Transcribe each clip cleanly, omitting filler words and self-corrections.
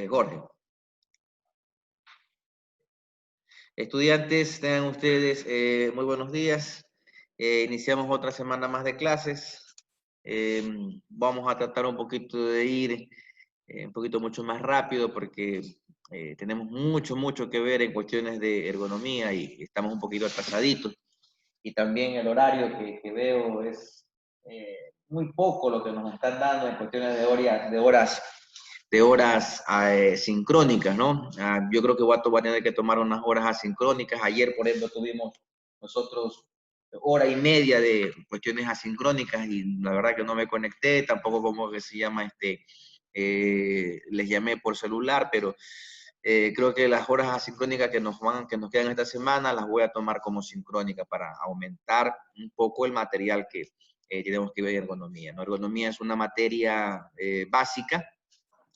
Jorge. Estudiantes, tengan ustedes muy buenos días. Iniciamos otra semana más de clases. Vamos a tratar un poquito de ir un poquito mucho más rápido porque tenemos mucho que ver en cuestiones de ergonomía y estamos un poquito atrasaditos. Y también el horario que veo es muy poco lo que nos están dando en cuestiones de horas sincrónicas, ¿no? Yo creo que Guato va a tener que tomar unas horas asincrónicas. Ayer, por ejemplo, tuvimos nosotros hora y media de cuestiones asincrónicas y la verdad que no me conecté, tampoco como que se llama les llamé por celular, pero creo que las horas asincrónicas que nos quedan esta semana las voy a tomar como sincrónicas para aumentar un poco el material que tenemos que ver en ergonomía, ¿no? Ergonomía es una materia básica,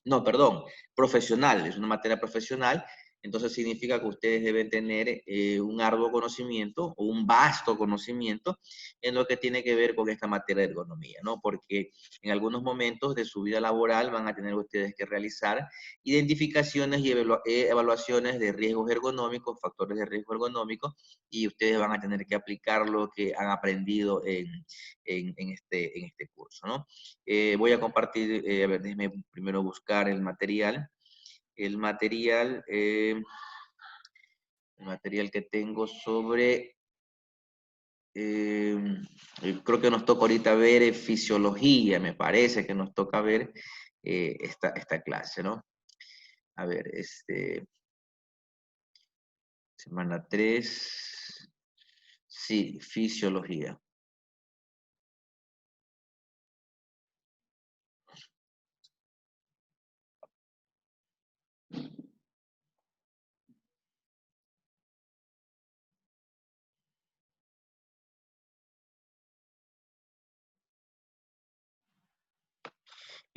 no, perdón, profesional, es una materia profesional, entonces significa que ustedes deben tener un arduo conocimiento o un vasto conocimiento en lo que tiene que ver con esta materia de ergonomía, ¿no? Porque en algunos momentos de su vida laboral van a tener ustedes que realizar identificaciones y evaluaciones de riesgos ergonómicos, factores de riesgo ergonómicos, y ustedes van a tener que aplicar lo que han aprendido en este curso, ¿no? Voy a compartir, a ver, déjenme primero buscar el material. El material, que tengo sobre, creo que nos toca ahorita ver fisiología, me parece que nos toca ver esta clase, ¿no? A ver, semana 3, sí, fisiología.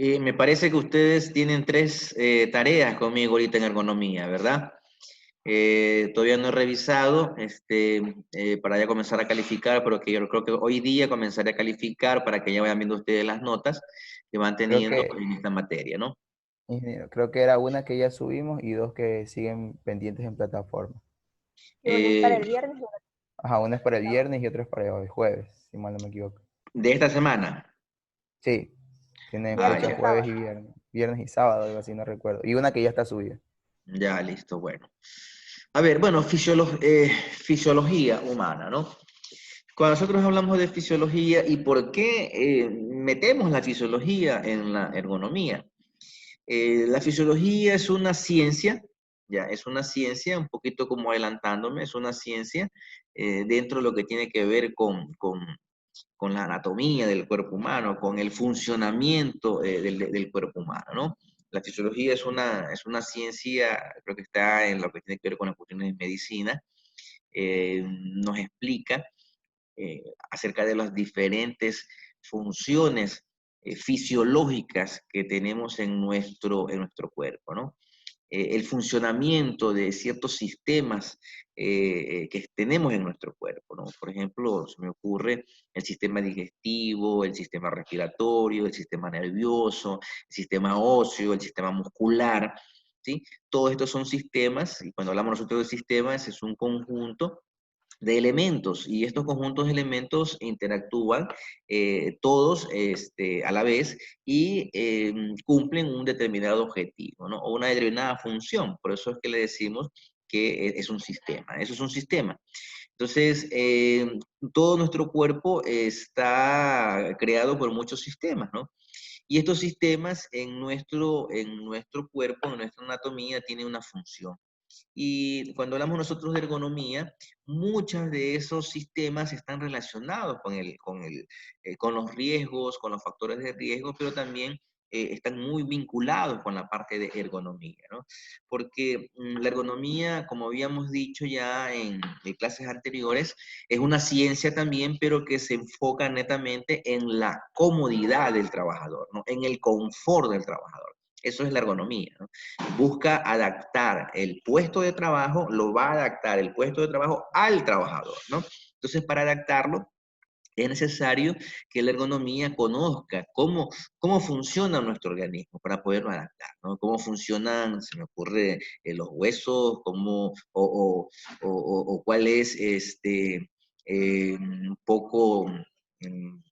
Me parece que ustedes tienen 3 tareas conmigo ahorita en ergonomía, ¿verdad? Todavía no he revisado para ya comenzar a calificar, pero que yo creo que hoy día comenzaré a calificar para que ya vayan viendo ustedes las notas que van Creo teniendo que, en esta materia, ¿no? ingeniero, creo que era una que ya subimos y dos que siguen pendientes en plataforma. Y una es para Eh, el viernes y una Ajá, una es para el para el sábado. viernes y otra es para el jueves, si mal no me equivoco. de esta semana. Sí, tienen Ah, fecha Viernes y ya, jueves sábado. y viernes. Viernes y sábado, algo así, no recuerdo. Y una que ya está subida. ya, listo, bueno. A ver, bueno, fisiología humana, ¿no? Cuando nosotros hablamos de fisiología y por qué metemos la fisiología en la ergonomía. La fisiología es una ciencia, ya, es una ciencia, un poquito como adelantándome, es una ciencia dentro de lo que tiene que ver con la anatomía del cuerpo humano, con el funcionamiento del cuerpo humano, ¿no? La fisiología es una ciencia, creo que está en lo que tiene que ver con las cuestiones de medicina, nos explica acerca de las diferentes funciones fisiológicas que tenemos en nuestro cuerpo, ¿no? El funcionamiento de ciertos sistemas que tenemos en nuestro cuerpo, ¿no? Por ejemplo, se me ocurre el sistema digestivo, el sistema respiratorio, el sistema nervioso, el sistema óseo, el sistema muscular, ¿sí? Todos estos son sistemas, y cuando hablamos nosotros de sistemas, es un conjunto de elementos y estos conjuntos de elementos interactúan todos a la vez y cumplen un determinado objetivo, ¿no? O una determinada función. Por eso es que le decimos que es un sistema. Eso es un sistema. Entonces, todo nuestro cuerpo está creado por muchos sistemas, ¿no? Y estos sistemas en nuestro cuerpo, en nuestra anatomía, tienen una función. Y cuando hablamos nosotros de ergonomía, muchos de esos sistemas están relacionados con los riesgos, con los factores de riesgo, pero también están muy vinculados con la parte de ergonomía, ¿no? Porque la ergonomía, como habíamos dicho ya en clases anteriores, es una ciencia también, pero que se enfoca netamente en la comodidad del trabajador, ¿no? En el confort del trabajador. Eso es la ergonomía, ¿no? Busca adaptar el puesto de trabajo, lo va a adaptar el puesto de trabajo al trabajador, ¿no? Entonces, para adaptarlo, es necesario que la ergonomía conozca cómo funciona nuestro organismo para poderlo adaptar, ¿no? Cómo funcionan, se me ocurre, los huesos, o cuál es un poco, mm,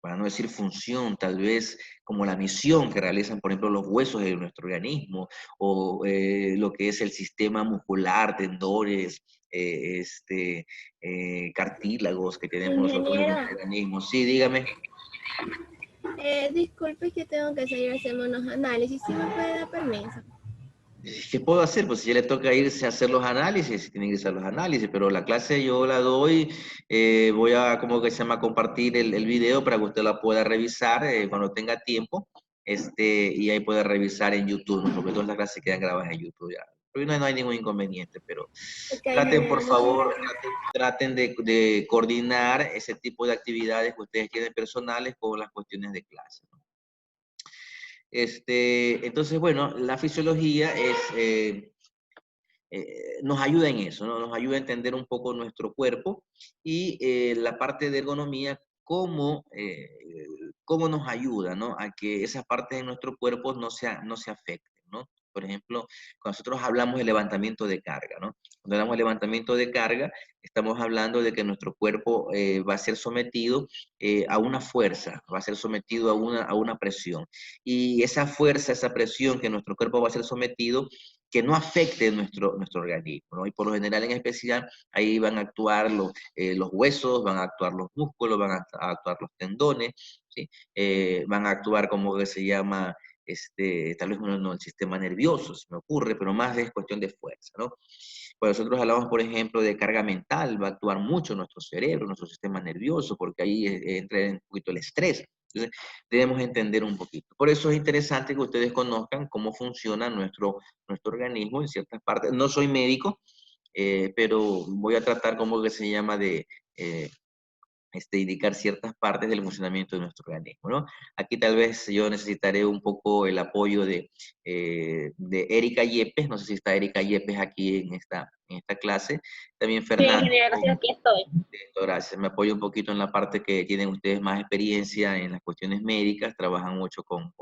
para no decir función, tal vez como la misión que realizan, por ejemplo, los huesos de nuestro organismo, o lo que es el sistema muscular, tendones, cartílagos que tenemos nosotros en Ingeniero, nuestro organismo. Sí, dígame. disculpe que tengo que salir a hacer unos análisis, ¿sí me puede dar permiso? ¿Qué puedo hacer? Pues si ya le toca irse a hacer los análisis, tiene que hacer los análisis, pero la clase yo la doy, voy a, como que se llama, compartir el video para que usted la pueda revisar cuando tenga tiempo, y ahí puede revisar en YouTube, ¿no? Porque todas las clases quedan grabadas en YouTube ya. Pero no hay ningún inconveniente, pero Ok, traten, por ingeniero, muchas favor, gracias. traten de coordinar ese tipo de actividades que ustedes tienen personales con las cuestiones de clase, ¿no? Entonces, bueno, la fisiología nos ayuda en eso, ¿no? Nos ayuda a entender un poco nuestro cuerpo y la parte de ergonomía, cómo nos ayuda, ¿no? A que esas partes de nuestro cuerpo no se afecten, ¿no? Por ejemplo, cuando nosotros hablamos de levantamiento de carga, ¿no? Cuando hablamos de levantamiento de carga, estamos hablando de que nuestro cuerpo va a ser sometido a una fuerza, va a ser sometido a una presión. Y esa fuerza, esa presión que nuestro cuerpo va a ser sometido, que no afecte nuestro organismo, ¿no? Y por lo general en especial ahí van a actuar los huesos, van a actuar los músculos, van a actuar los tendones, ¿sí? Van a actuar como que se llama, tal vez no el sistema nervioso, se me ocurre, pero más es cuestión de fuerza, ¿no? Cuando nosotros hablamos, por ejemplo, de carga mental, va a actuar mucho nuestro cerebro, nuestro sistema nervioso, porque ahí entra un poquito el estrés. Entonces, debemos entender un poquito. Por eso es interesante que ustedes conozcan cómo funciona nuestro organismo en ciertas partes. No soy médico, pero voy a tratar, como que se llama, de indicar ciertas partes del funcionamiento de nuestro organismo, ¿no? Aquí tal vez yo necesitaré un poco el apoyo de Erika Yepes, no sé si está Erika Yepes aquí en esta clase, también Sí, Fernando. ingeniero, sí, aquí estoy. Gracias, me apoyo un poquito en la parte que tienen ustedes más experiencia en las cuestiones médicas, trabajan mucho con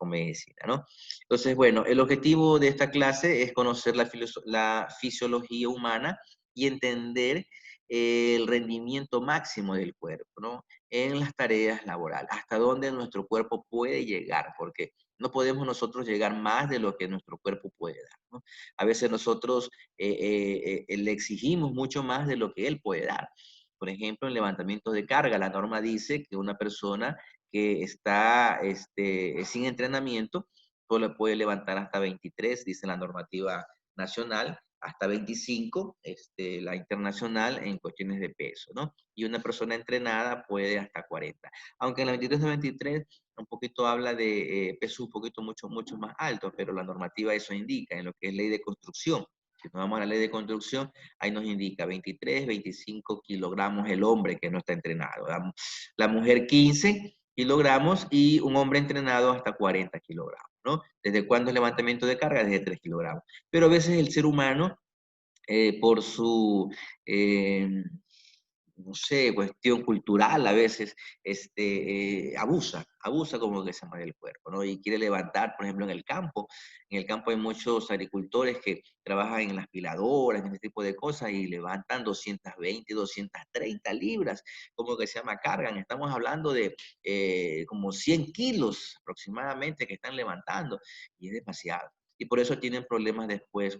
medicina, ¿no? Entonces, bueno, el objetivo de esta clase es conocer la fisiología humana y entender el rendimiento máximo del cuerpo, ¿no? En las tareas laborales, hasta dónde nuestro cuerpo puede llegar, porque no podemos nosotros llegar más de lo que nuestro cuerpo puede dar, ¿no? A veces nosotros le exigimos mucho más de lo que él puede dar. Por ejemplo, en levantamiento de carga, la norma dice que una persona que está sin entrenamiento solo puede levantar hasta 23, dice la normativa nacional, hasta 25, la internacional en cuestiones de peso, ¿no? Y una persona entrenada puede hasta 40. Aunque en la 23 de 23 un poquito habla de pesos un poquito mucho más altos, pero la normativa eso indica en lo que es ley de construcción. Si nos vamos a la ley de construcción, ahí nos indica 23, 25 kilogramos el hombre que no está entrenado. La mujer 15 kilogramos y un hombre entrenado hasta 40 kilogramos, ¿no? ¿Desde cuándo es levantamiento de carga? Desde 3 kilogramos. Pero a veces el ser humano, por su, no sé, cuestión cultural a veces, abusa como que se llama del cuerpo, ¿no? Y quiere levantar, por ejemplo, en el campo. En el campo hay muchos agricultores que trabajan en las piladoras, en ese tipo de cosas, y levantan 220, 230 libras, como que se llama cargan. Estamos hablando de como 100 kilos aproximadamente que están levantando, y es demasiado. Y por eso tienen problemas después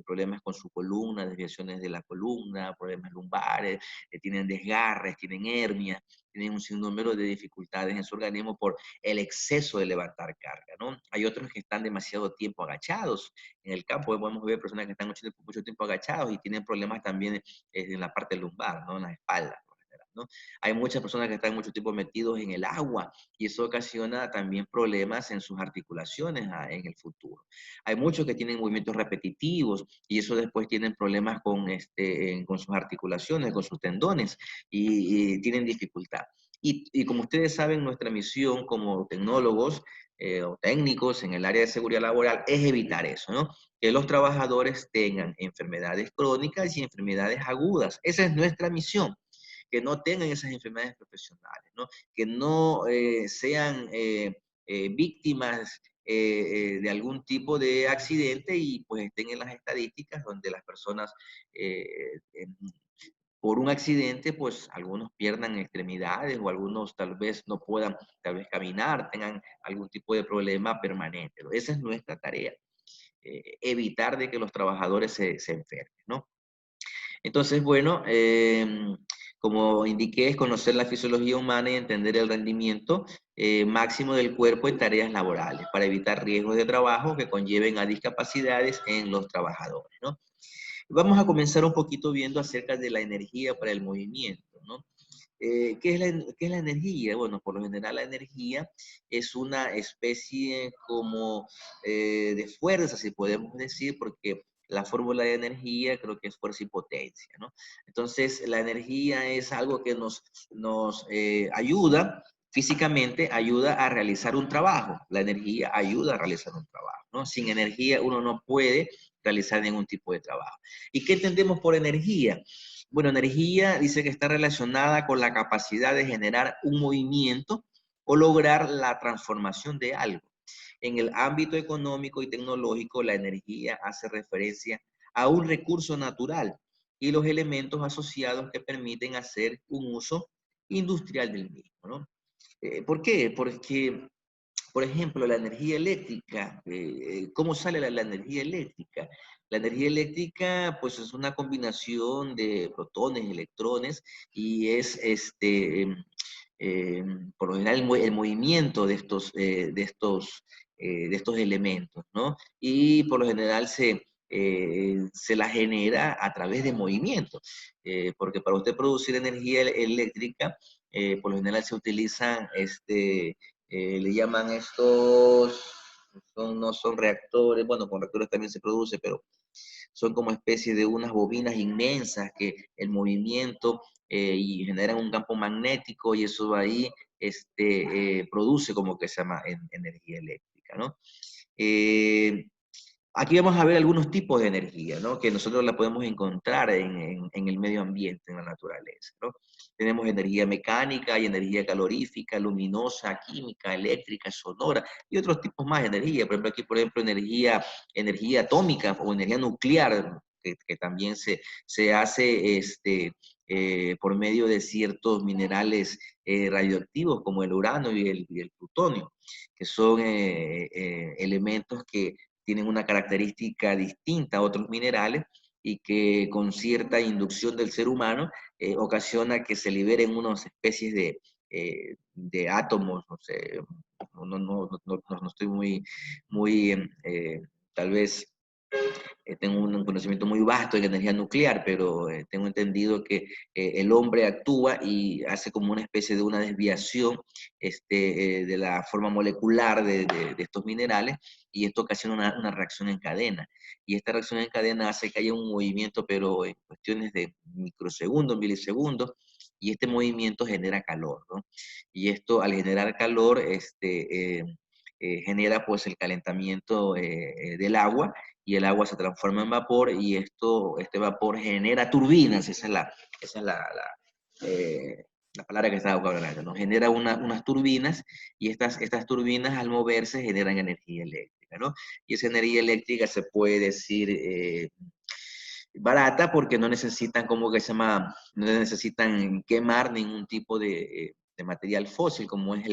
problemas con su columna, desviaciones de la columna, problemas lumbares, tienen desgarres, tienen hernias, tienen un sinnúmero de dificultades en su organismo por el exceso de levantar carga, ¿no? Hay otros que están demasiado tiempo agachados. En el campo podemos ver personas que están mucho tiempo agachados y tienen problemas también en la parte lumbar, ¿no? En la espalda, ¿no? Hay muchas personas que están mucho tiempo metidos en el agua y eso ocasiona también problemas en sus articulaciones en el futuro. Hay muchos que tienen movimientos repetitivos y eso después tienen problemas con sus articulaciones, con sus tendones y tienen dificultad. Y como ustedes saben, nuestra misión como tecnólogos o técnicos en el área de seguridad laboral es evitar eso, ¿no? Que los trabajadores tengan enfermedades crónicas y enfermedades agudas. Esa es nuestra misión. que no tengan esas enfermedades profesionales, ¿no? Que no sean víctimas de algún tipo de accidente y pues estén en las estadísticas donde las personas por un accidente, pues algunos pierdan extremidades o algunos tal vez no puedan tal vez caminar, tengan algún tipo de problema permanente, ¿no? Esa es nuestra tarea, evitar de que los trabajadores se enfermen, ¿no? Entonces, bueno, como indiqué, es conocer la fisiología humana y entender el rendimiento máximo del cuerpo en tareas laborales para evitar riesgos de trabajo que conlleven a discapacidades en los trabajadores, ¿no? Vamos a comenzar un poquito viendo acerca de la energía para el movimiento, ¿no? ¿Qué es la energía? Bueno, por lo general la energía es una especie como de fuerza, si podemos decir, porque la fórmula de energía creo que es fuerza y potencia, ¿no? Entonces, la energía es algo que nos ayuda físicamente, ayuda a realizar un trabajo. La energía ayuda a realizar un trabajo, ¿no? Sin energía uno no puede realizar ningún tipo de trabajo. ¿Y qué entendemos por energía? Bueno, energía dice que está relacionada con la capacidad de generar un movimiento o lograr la transformación de algo. En el ámbito económico y tecnológico, la energía hace referencia a un recurso natural y los elementos asociados que permiten hacer un uso industrial del mismo, ¿no? ¿Por qué? Porque, por ejemplo, la energía eléctrica, ¿cómo sale la energía eléctrica? La energía eléctrica, pues es una combinación de protones, electrones, y es por lo general el movimiento de estos elementos, ¿no? Y por lo general se la genera a través de movimiento, porque para usted producir energía eléctrica, por lo general se utilizan le llaman estos, no son reactores, bueno, con reactores también se produce, pero son como especies de unas bobinas inmensas que el movimiento y generan un campo magnético y eso ahí produce como que se llama energía eléctrica, ¿no? Eh, Aquí vamos a ver algunos tipos de energía, ¿no? Que nosotros la podemos encontrar en el medio ambiente, en la naturaleza, ¿no? Tenemos energía mecánica y energía calorífica, luminosa, química, eléctrica, sonora y otros tipos más de energía. Por ejemplo, aquí, por ejemplo, energía atómica o energía nuclear, que también se hace por medio de ciertos minerales radioactivos como el uranio y el plutonio, que son elementos que tienen una característica distinta a otros minerales y que con cierta inducción del ser humano ocasiona que se liberen unas especies de átomos, no sé, no estoy muy tal vez tengo un conocimiento muy vasto de energía nuclear, pero tengo entendido que el hombre actúa y hace como una especie de una desviación de la forma molecular de estos minerales y esto ocasiona una reacción en cadena. Y esta reacción en cadena hace que haya un movimiento, pero en cuestiones de microsegundos, milisegundos, y este movimiento genera calor, ¿no? Y esto al generar calor, genera pues el calentamiento del agua y el agua se transforma en vapor y este vapor genera turbinas, esa es la palabra que estaba hablando, ¿no? Genera unas turbinas y estas turbinas al moverse generan energía eléctrica, ¿no? Y esa energía eléctrica se puede decir barata porque no necesitan, como que se llama, no necesitan quemar ningún tipo de material fósil, como es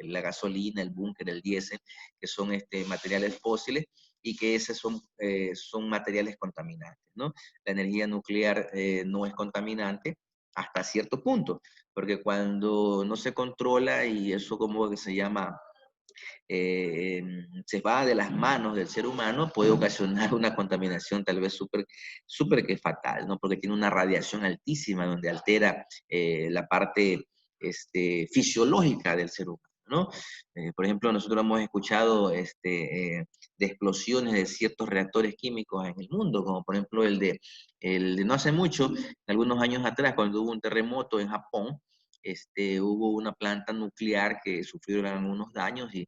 la gasolina, el búnker, el diésel, que son materiales fósiles y que esos son materiales contaminantes, ¿no? La energía nuclear no es contaminante hasta cierto punto, porque cuando no se controla y eso como que se llama se va de las manos del ser humano, puede ocasionar una contaminación tal vez súper que fatal, ¿no? Porque tiene una radiación altísima donde altera la parte fisiológica del ser humano, ¿no? Por ejemplo, nosotros hemos escuchado de explosiones de ciertos reactores químicos en el mundo, como por ejemplo el de no hace mucho, algunos años atrás, cuando hubo un terremoto en Japón, hubo una planta nuclear que sufrieron algunos daños y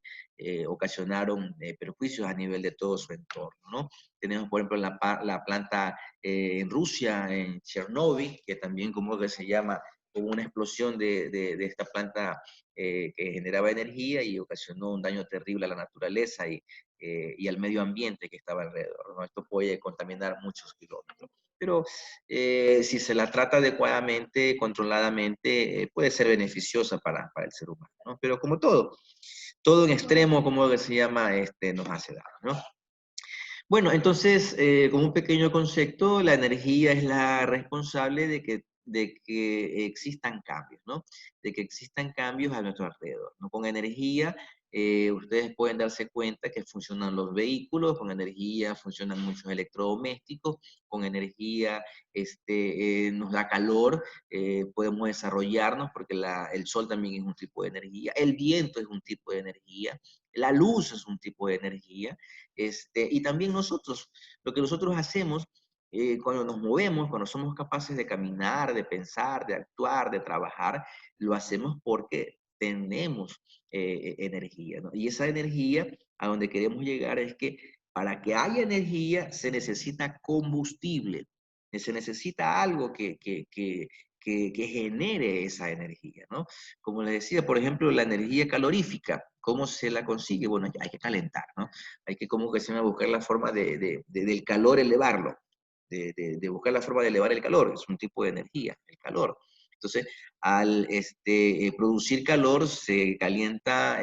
ocasionaron perjuicios a nivel de todo su entorno, ¿no? Tenemos, por ejemplo, la planta en Rusia, en Chernóbil, que también como que se llama, hubo una explosión de esta planta que generaba energía y ocasionó un daño terrible a la naturaleza y al medio ambiente que estaba alrededor, ¿no? Esto puede contaminar muchos kilómetros. Pero si se la trata adecuadamente, controladamente, puede ser beneficiosa para el ser humano, ¿no? Pero como todo en extremo, como se llama, nos hace daño, ¿no? Bueno, entonces, como un pequeño concepto, la energía es la responsable de que existan cambios, ¿no? De que existan cambios a nuestro alrededor, ¿no? Con energía, ustedes pueden darse cuenta que funcionan los vehículos, con energía funcionan muchos electrodomésticos, con energía nos da calor, podemos desarrollarnos porque el sol también es un tipo de energía, el viento es un tipo de energía, la luz es un tipo de energía. Y también nosotros, lo que nosotros hacemos cuando nos movemos, cuando somos capaces de caminar, de pensar, de actuar, de trabajar, lo hacemos porque tenemos energía, ¿no? Y esa energía, a donde queremos llegar es que para que haya energía se necesita combustible, se necesita algo que genere esa energía, ¿no? Como les decía, por ejemplo, la energía calorífica, ¿cómo se la consigue? Bueno, hay que calentar, ¿no? Hay que como que se llama buscar la forma del calor elevarlo, de buscar la forma de elevar el calor, es un tipo de energía, el calor. Entonces, al producir calor se calienta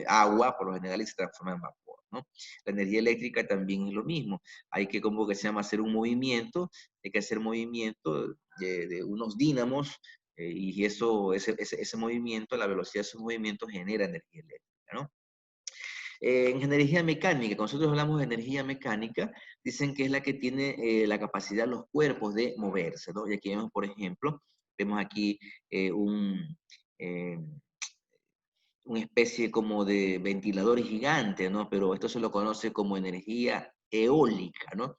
agua, por lo general, y se transforma en vapor, ¿no? La energía eléctrica también es lo mismo. Hay que como que se llama hacer un movimiento, hay que hacer movimiento de unos dínamos y ese movimiento, la velocidad de esos movimientos genera energía eléctrica, ¿no? En energía mecánica, cuando nosotros hablamos de energía mecánica, dicen que es la que tiene la capacidad los cuerpos de moverse, ¿no? Y aquí vemos, por ejemplo, vemos aquí eh, un, eh, una especie como de ventilador gigante, ¿no? Pero esto se lo conoce como energía eólica, ¿no?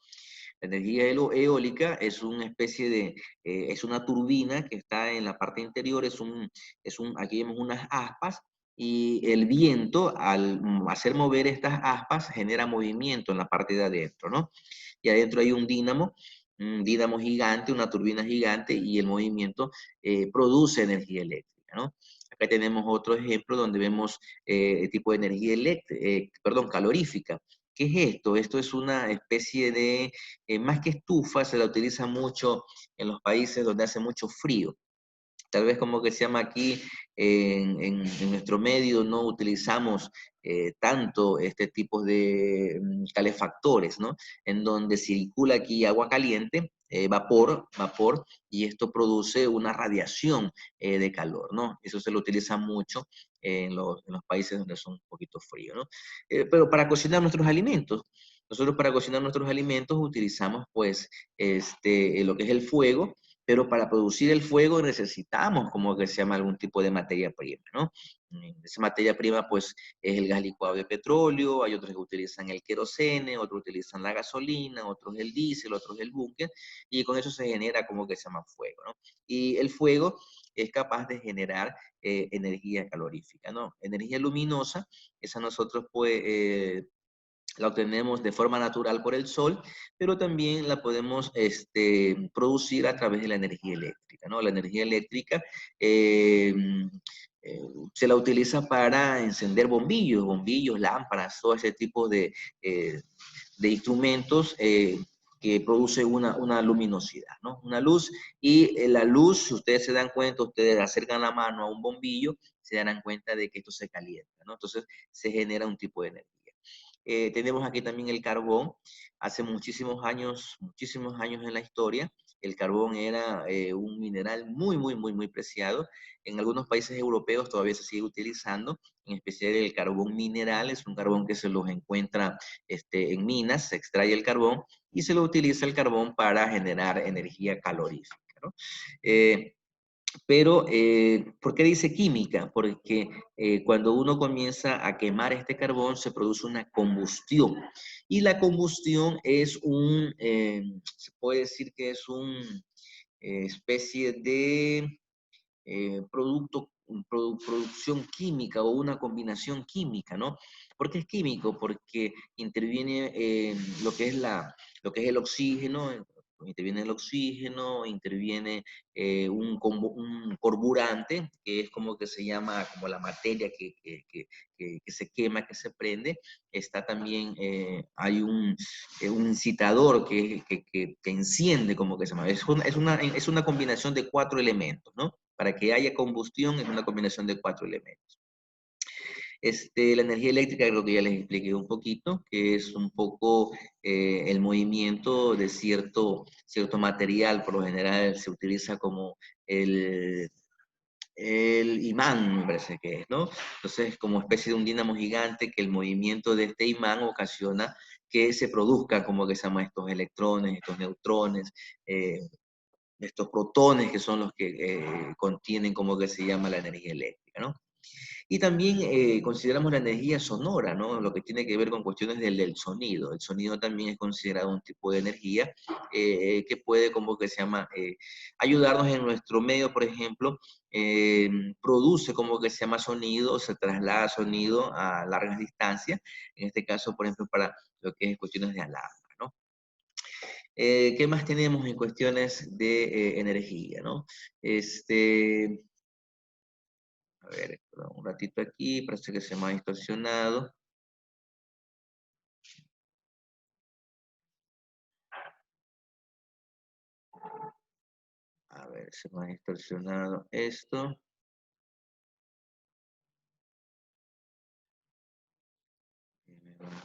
La energía eólica es una especie es una turbina que está en la parte interior, aquí vemos unas aspas, y el viento, al hacer mover estas aspas, genera movimiento en la parte de adentro, ¿no? Y adentro hay un dínamo gigante, una turbina gigante, y el movimiento produce energía eléctrica, ¿no? Acá tenemos otro ejemplo donde vemos el tipo de energía calorífica. ¿Qué es esto? Esto es una especie más que estufa, se la utiliza mucho en los países donde hace mucho frío. Tal vez como que se llama aquí en nuestro medio, no utilizamos tanto este tipo de calefactores, ¿no? En donde circula aquí agua caliente, vapor, y esto produce una radiación de calor, ¿no? Eso se lo utiliza mucho en los países donde son un poquito fríos, ¿no? Pero para cocinar nuestros alimentos, nosotros para cocinar nuestros alimentos utilizamos pues lo que es el fuego, pero para producir el fuego necesitamos, como que se llama, algún tipo de materia prima, ¿no? Esa materia prima, pues, es el gas licuado de petróleo, hay otros que utilizan el querosene, otros utilizan la gasolina, otros el diésel, otros el búnker, y con eso se genera como que se llama fuego, ¿no? Y el fuego es capaz de generar energía calorífica, ¿no? Energía luminosa, esa nosotros, pues, la obtenemos de forma natural por el sol, pero también la podemos producir a través de la energía eléctrica, ¿no? La energía eléctrica eh, eh, se la utiliza para encender bombillos, lámparas, todo ese tipo de instrumentos que produce una luminosidad, ¿no? Una luz, y la luz, si ustedes se dan cuenta, ustedes acercan la mano a un bombillo, se darán cuenta de que esto se calienta, ¿no? Entonces se genera un tipo de energía. Tenemos aquí también el carbón. Hace muchísimos años en la historia, el carbón era un mineral muy, muy, muy, muy preciado. En algunos países europeos todavía se sigue utilizando, en especial el carbón mineral, es un carbón que se los encuentra en minas, se extrae el carbón y se lo utiliza el carbón para generar energía calorífica, ¿no? Pero, ¿por qué dice química? Porque cuando uno comienza a quemar este carbón se produce una combustión. Y la combustión se puede decir que es una especie de producción química o una combinación química, ¿no? ¿Por qué es químico? Porque interviene lo que es el oxígeno, Interviene el oxígeno, interviene un carburante, que es como que se llama, como la materia que se quema, que se prende. Está también, hay un incitador que enciende, como que se llama. Es una combinación de 4 elementos, ¿no? Para que haya combustión es una combinación de 4 elementos. La energía eléctrica, creo que ya les expliqué un poquito, que es un poco el movimiento de cierto material. Por lo general se utiliza como el imán, me parece que es, ¿no? Entonces, como especie de un dínamo gigante, que el movimiento de este imán ocasiona que se produzcan, como que se llama, estos electrones, estos neutrones, estos protones, que son los que contienen, como que se llama, la energía eléctrica, ¿no? Y también consideramos la energía sonora, ¿no? Lo que tiene que ver con cuestiones del sonido. El sonido también es considerado un tipo de energía que puede, como que se llama, ayudarnos en nuestro medio. Por ejemplo, produce, como que se llama, sonido, se traslada sonido a largas distancias. En este caso, por ejemplo, para lo que es cuestiones de alarma, ¿no? ¿Qué más tenemos en cuestiones de energía, ¿no? A ver, perdón, un ratito aquí, parece que se me ha distorsionado. A ver, se me ha distorsionado esto.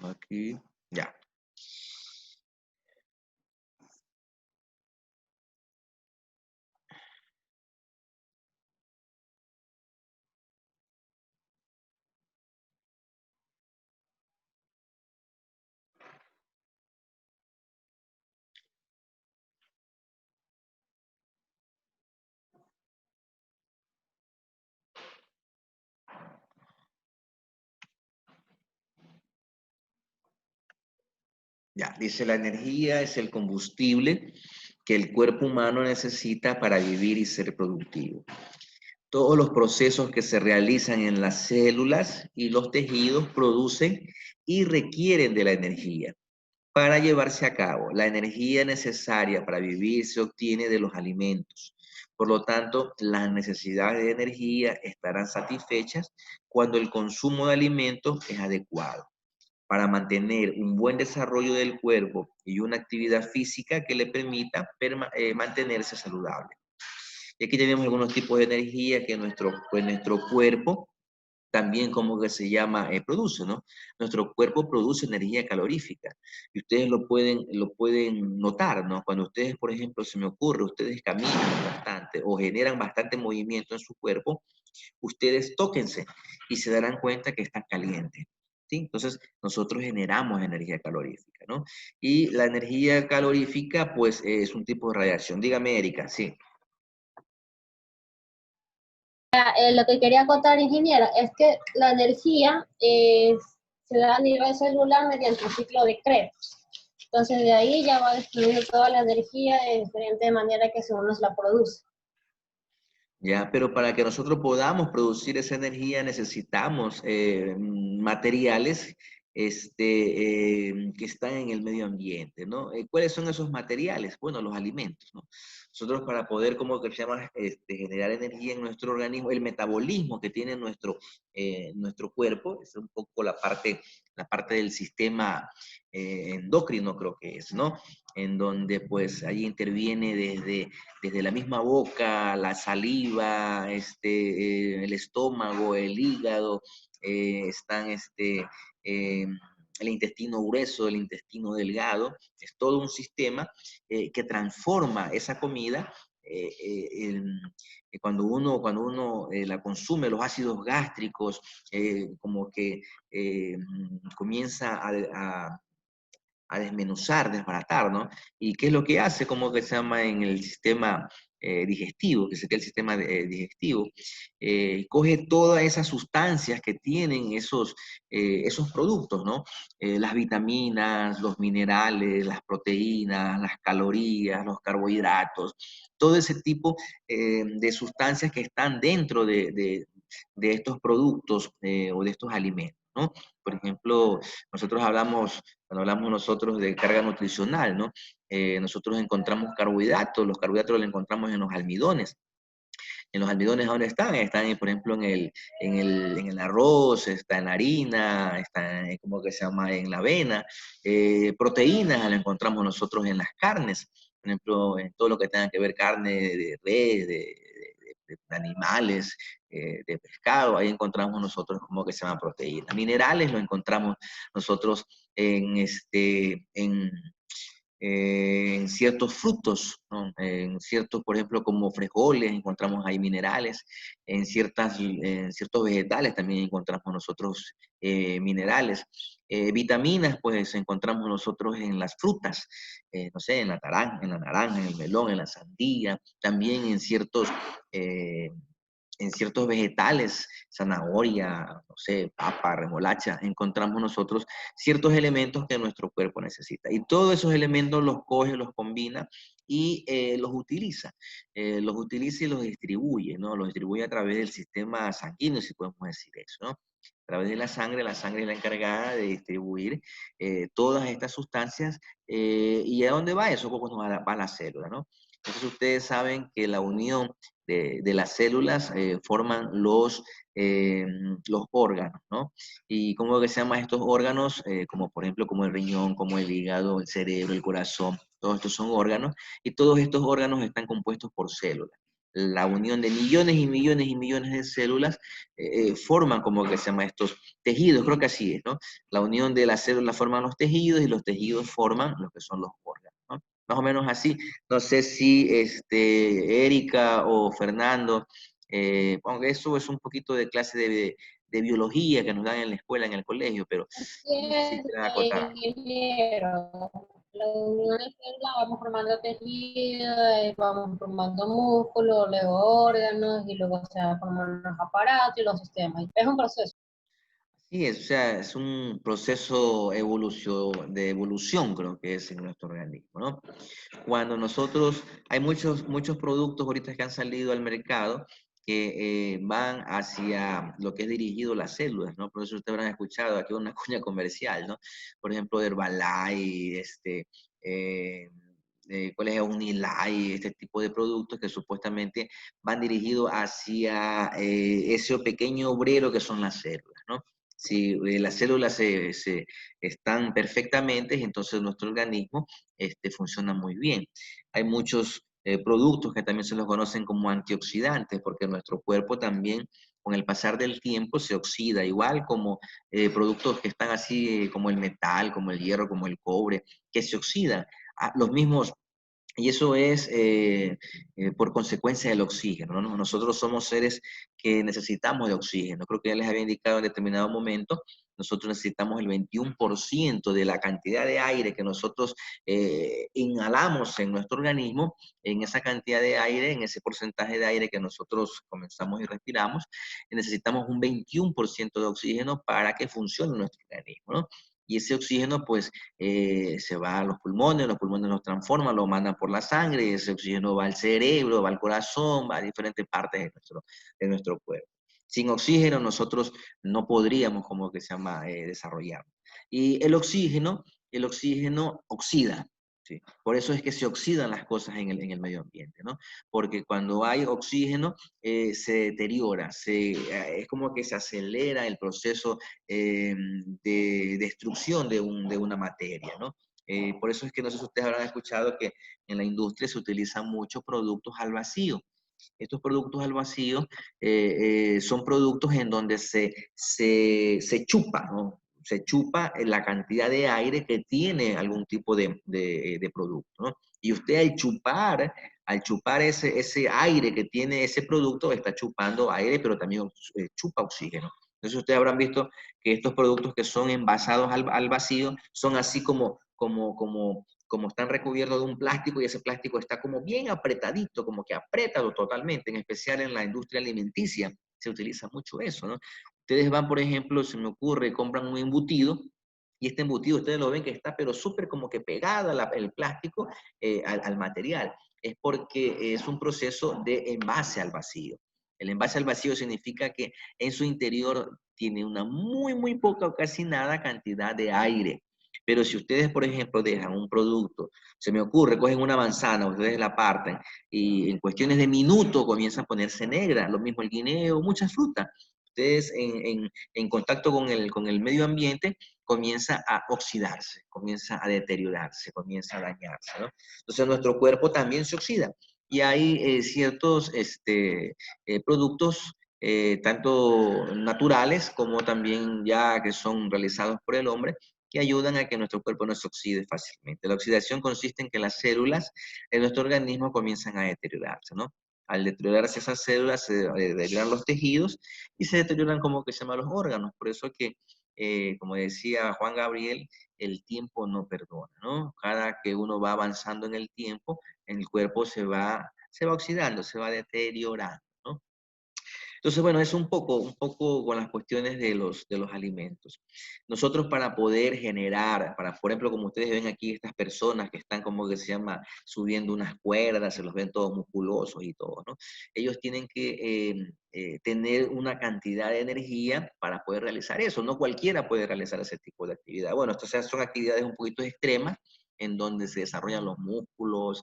Aquí, ya. Ya, dice, la energía es el combustible que el cuerpo humano necesita para vivir y ser productivo. Todos los procesos que se realizan en las células y los tejidos producen y requieren de la energía para llevarse a cabo. La energía necesaria para vivir se obtiene de los alimentos. Por lo tanto, las necesidades de energía estarán satisfechas cuando el consumo de alimentos es adecuado para mantener un buen desarrollo del cuerpo y una actividad física que le permita mantenerse saludable. Y aquí tenemos algunos tipos de energía que nuestro cuerpo también, como que se llama, produce, ¿no? Nuestro cuerpo produce energía calorífica y ustedes lo pueden notar, ¿no? Cuando ustedes, por ejemplo, se me ocurre, ustedes caminan bastante o generan bastante movimiento en su cuerpo, ustedes tóquense y se darán cuenta que están calientes. ¿Sí? Entonces, nosotros generamos energía calorífica, ¿no? Y la energía calorífica, pues, es un tipo de radiación. Dígame, Erika, sí. Lo que quería contar, ingeniero, es que la energía se da a nivel celular mediante el ciclo de Krebs. Entonces, de ahí ya va distribuyendo toda la energía de diferente manera que según nos la produce. Ya, pero para que nosotros podamos producir esa energía necesitamos materiales que están en el medio ambiente, ¿no? ¿Cuáles son esos materiales? Bueno, los alimentos, ¿no? Nosotros, para poder, como que se llama, generar energía en nuestro organismo, el metabolismo que tiene nuestro cuerpo, es un poco la parte del sistema endocrino, creo que es, ¿no? En donde pues ahí interviene desde la misma boca, la saliva, el estómago, el hígado, están el intestino grueso, el intestino delgado. Es todo un sistema que transforma esa comida. Cuando uno la consume, los ácidos gástricos, como que comienza a desmenuzar, desbaratar, ¿no? ¿Y qué es lo que hace? Como que se llama en el sistema digestivo, que sería el sistema digestivo, coge todas esas sustancias que tienen esos productos, ¿no? Las vitaminas, los minerales, las proteínas, las calorías, los carbohidratos, todo ese tipo de sustancias que están dentro de estos productos o de estos alimentos. ¿no? Por ejemplo, cuando hablamos nosotros de carga nutricional, ¿no? Nosotros encontramos carbohidratos, los carbohidratos los encontramos en los almidones. En los almidones, ¿dónde están? Están, por ejemplo, en el arroz, está en la harina, está, ¿cómo que se llama? En la avena. Proteínas las encontramos nosotros en las carnes, por ejemplo, en todo lo que tenga que ver carne de res, de animales, de pescado, ahí encontramos nosotros como que se llama proteína. Minerales lo encontramos nosotros en ciertos frutos, ¿no? En ciertos, por ejemplo, como frijoles, encontramos ahí minerales, en ciertos vegetales también encontramos nosotros minerales. Vitaminas, pues encontramos nosotros en las frutas, no sé, en la naranja, en el melón, en la sandía, también eh, en ciertos vegetales, zanahoria, no sé, papa, remolacha, encontramos nosotros ciertos elementos que nuestro cuerpo necesita. Y todos esos elementos los coge, los combina y los utiliza. Los utiliza y los distribuye, ¿no? Los distribuye a través del sistema sanguíneo, si podemos decir eso, ¿no? A través de la sangre es la encargada de distribuir todas estas sustancias. ¿Y a dónde va eso? Pues va a la célula, ¿no? Entonces ustedes saben que la unión de las células forman los órganos, ¿no? ¿Y cómo que se llaman estos órganos? Como por ejemplo, como el riñón, como el hígado, el cerebro, el corazón, todos estos son órganos, y todos estos órganos están compuestos por células. La unión de millones y millones y millones de células forman como que se llama estos tejidos, creo que así es, ¿no? La unión de las células forman los tejidos y los tejidos forman lo que son los órganos, ¿no? Más o menos así. No sé si Erika o Fernando, aunque eso es un poquito de clase de biología que nos dan en la escuela, en el colegio, pero Así no sé si es, quieren acotar. ingeniero. La unión de células vamos formando tejido, vamos formando músculos, luego órganos y luego se van formando los aparatos y los sistemas. Es un proceso. Sí, o sea, es un proceso de evolución, creo que es en nuestro organismo, ¿no? Cuando nosotros, hay muchos productos ahorita que han salido al mercado que van hacia lo que es dirigido a las células, ¿no? Por eso ustedes habrán escuchado aquí una cuña comercial, ¿no? Por ejemplo, Herbalife, eh, ¿cuál es? Unilife, este tipo de productos que supuestamente van dirigidos hacia ese pequeño obrero que son las células, ¿no? Si las células están perfectamente, entonces nuestro organismo funciona muy bien. Hay muchos productos que también se los conocen como antioxidantes, porque nuestro cuerpo también, con el pasar del tiempo, se oxida, igual como productos que están así, como el metal, como el hierro, como el cobre, que se oxidan. Los mismos y eso es por consecuencia del oxígeno, ¿no? Nosotros somos seres que necesitamos de oxígeno. Creo que ya les había indicado en determinado momento, nosotros necesitamos el 21% de la cantidad de aire que nosotros inhalamos en nuestro organismo, en esa cantidad de aire, en ese porcentaje de aire que nosotros comenzamos y respiramos, necesitamos un 21% de oxígeno para que funcione nuestro organismo, ¿no? Y ese oxígeno, pues, se va a los pulmones los transforman, lo mandan por la sangre, ese oxígeno va al cerebro, va al corazón, va a diferentes partes de nuestro cuerpo. Sin oxígeno nosotros no podríamos, como que se llama, desarrollarnos. Y el oxígeno oxida, ¿sí? Por eso es que se oxidan las cosas en el medio ambiente, ¿no? Porque cuando hay oxígeno, se deteriora, es como que se acelera el proceso de destrucción de una materia, ¿no? Por eso es que no sé si ustedes habrán escuchado que en la industria se utilizan muchos productos al vacío. Estos productos al vacío son productos en donde se chupa, ¿no? Se chupa la cantidad de aire que tiene algún tipo de producto, ¿no? Y usted al chupar ese aire que tiene ese producto, está chupando aire, pero también chupa oxígeno. Entonces ustedes habrán visto que estos productos que son envasados al vacío son así como están recubiertos de un plástico y ese plástico está como bien apretadito, como que apretado totalmente, en especial en la industria alimenticia se utiliza mucho eso, ¿no? Ustedes van, por ejemplo, se me ocurre, compran un embutido y este embutido ustedes lo ven que está pero súper como que pegado el plástico al material. Es porque es un proceso de envase al vacío. El envase al vacío significa que en su interior tiene una muy poca o casi nada cantidad de aire. Pero si ustedes, por ejemplo, dejan un producto, se me ocurre, cogen una manzana, ustedes la parten y en cuestiones de minutos comienza a ponerse negra, lo mismo el guineo, muchas frutas. Ustedes en contacto con el medio ambiente comienza a oxidarse, comienza a deteriorarse, comienza a dañarse, ¿no? Entonces nuestro cuerpo también se oxida y hay ciertos productos tanto naturales como también ya que son realizados por el hombre, que ayudan a que nuestro cuerpo no se oxide fácilmente. La oxidación consiste en que las células de nuestro organismo comienzan a deteriorarse, ¿no? Al deteriorarse esas células se deterioran los tejidos y se deterioran como que se llama los órganos. Por eso que, como decía Juan Gabriel, el tiempo no perdona, ¿no? Cada que uno va avanzando en el tiempo, el cuerpo se va oxidando, se va deteriorando, ¿no? Entonces, bueno, es un poco con las cuestiones de los alimentos. Nosotros para poder generar, para, por ejemplo, como ustedes ven aquí, estas personas que están como que se llama subiendo unas cuerdas, se los ven todos musculosos y todo, ¿no? Ellos tienen que tener una cantidad de energía para poder realizar eso. No cualquiera puede realizar ese tipo de actividad. Bueno, estas son actividades un poquito extremas en donde se desarrollan los músculos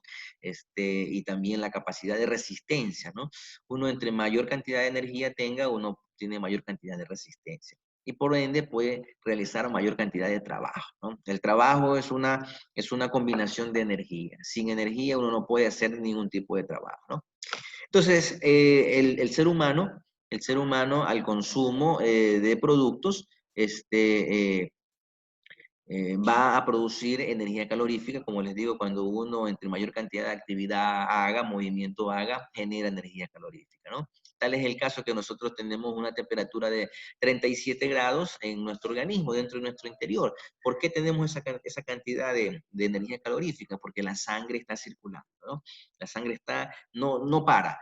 y también la capacidad de resistencia, ¿no? Uno entre mayor cantidad de energía tenga, uno tiene mayor cantidad de resistencia. Y por ende puede realizar mayor cantidad de trabajo, ¿no? El trabajo es una combinación de energía. Sin energía uno no puede hacer ningún tipo de trabajo, ¿no? Entonces, el ser humano al consumo de productos, va a producir energía calorífica, como les digo, cuando uno entre mayor cantidad de actividad haga, movimiento haga, genera energía calorífica, ¿no? Tal es el caso que nosotros tenemos una temperatura de 37 grados en nuestro organismo, dentro de nuestro interior. ¿Por qué tenemos esa cantidad de energía calorífica? Porque la sangre está circulando, ¿no? La sangre está, no para,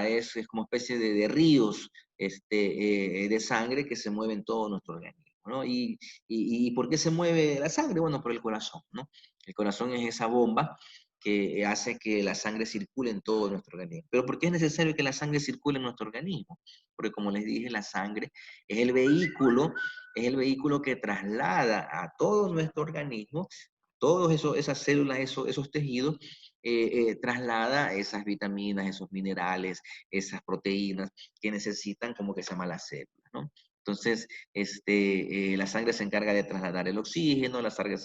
es como especie de ríos de sangre que se mueven todo nuestro organismo, ¿no? ¿Y por qué se mueve la sangre? Bueno, por el corazón, ¿no? El corazón es esa bomba que hace que la sangre circule en todo nuestro organismo. Pero ¿por qué es necesario que la sangre circule en nuestro organismo? Porque como les dije, la sangre es el vehículo que traslada a todo nuestro organismo, todas esas células, esos tejidos, traslada esas vitaminas, esos minerales, esas proteínas que necesitan como que se llama las células, ¿no? Entonces, la sangre se encarga de trasladar el oxígeno, la sangre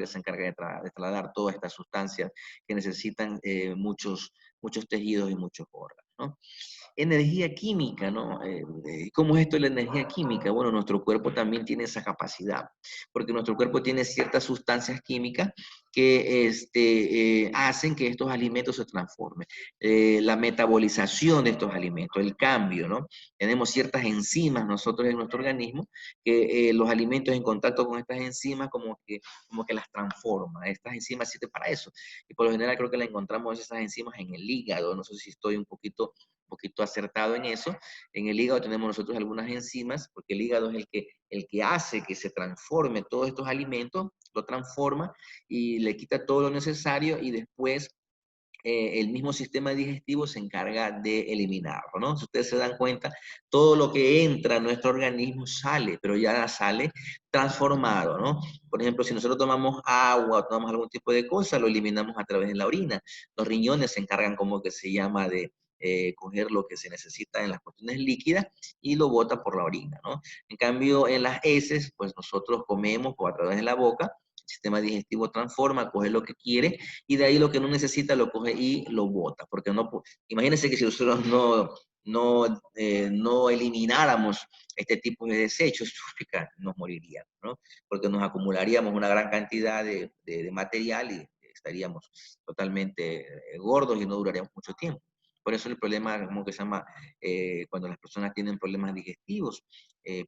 se encarga de trasladar todas estas sustancias que necesitan muchos tejidos y muchos órganos, ¿no? Energía química, ¿no? ¿Cómo es esto de la energía química? Bueno, nuestro cuerpo también tiene esa capacidad, porque nuestro cuerpo tiene ciertas sustancias químicas que hacen que estos alimentos se transformen. La metabolización de estos alimentos, el cambio, ¿no? Tenemos ciertas enzimas nosotros en nuestro organismo que los alimentos en contacto con estas enzimas como que las transforma. Estas enzimas sirven para eso. Y por lo general creo que la encontramos esas enzimas en el hígado. No sé si estoy un poquito acertado en eso. En el hígado tenemos nosotros algunas enzimas, porque el hígado es el que hace que se transforme todos estos alimentos, lo transforma y le quita todo lo necesario y después el mismo sistema digestivo se encarga de eliminarlo, ¿no? Si ustedes se dan cuenta, todo lo que entra a nuestro organismo sale, pero ya sale transformado, ¿no? Por ejemplo, si nosotros tomamos agua o tomamos algún tipo de cosa, lo eliminamos a través de la orina. Los riñones se encargan como que se llama de coger lo que se necesita en las cuestiones líquidas y lo bota por la orina, ¿no? En cambio, en las heces, pues nosotros comemos o a través de la boca, el sistema digestivo transforma, coge lo que quiere y de ahí lo que no necesita lo coge y lo bota. Porque no, imagínense que si nosotros no elimináramos este tipo de desechos, nos moriríamos, ¿no? Porque nos acumularíamos una gran cantidad de material y estaríamos totalmente gordos y no duraríamos mucho tiempo. Por eso el problema, como que se llama, cuando las personas tienen problemas digestivos,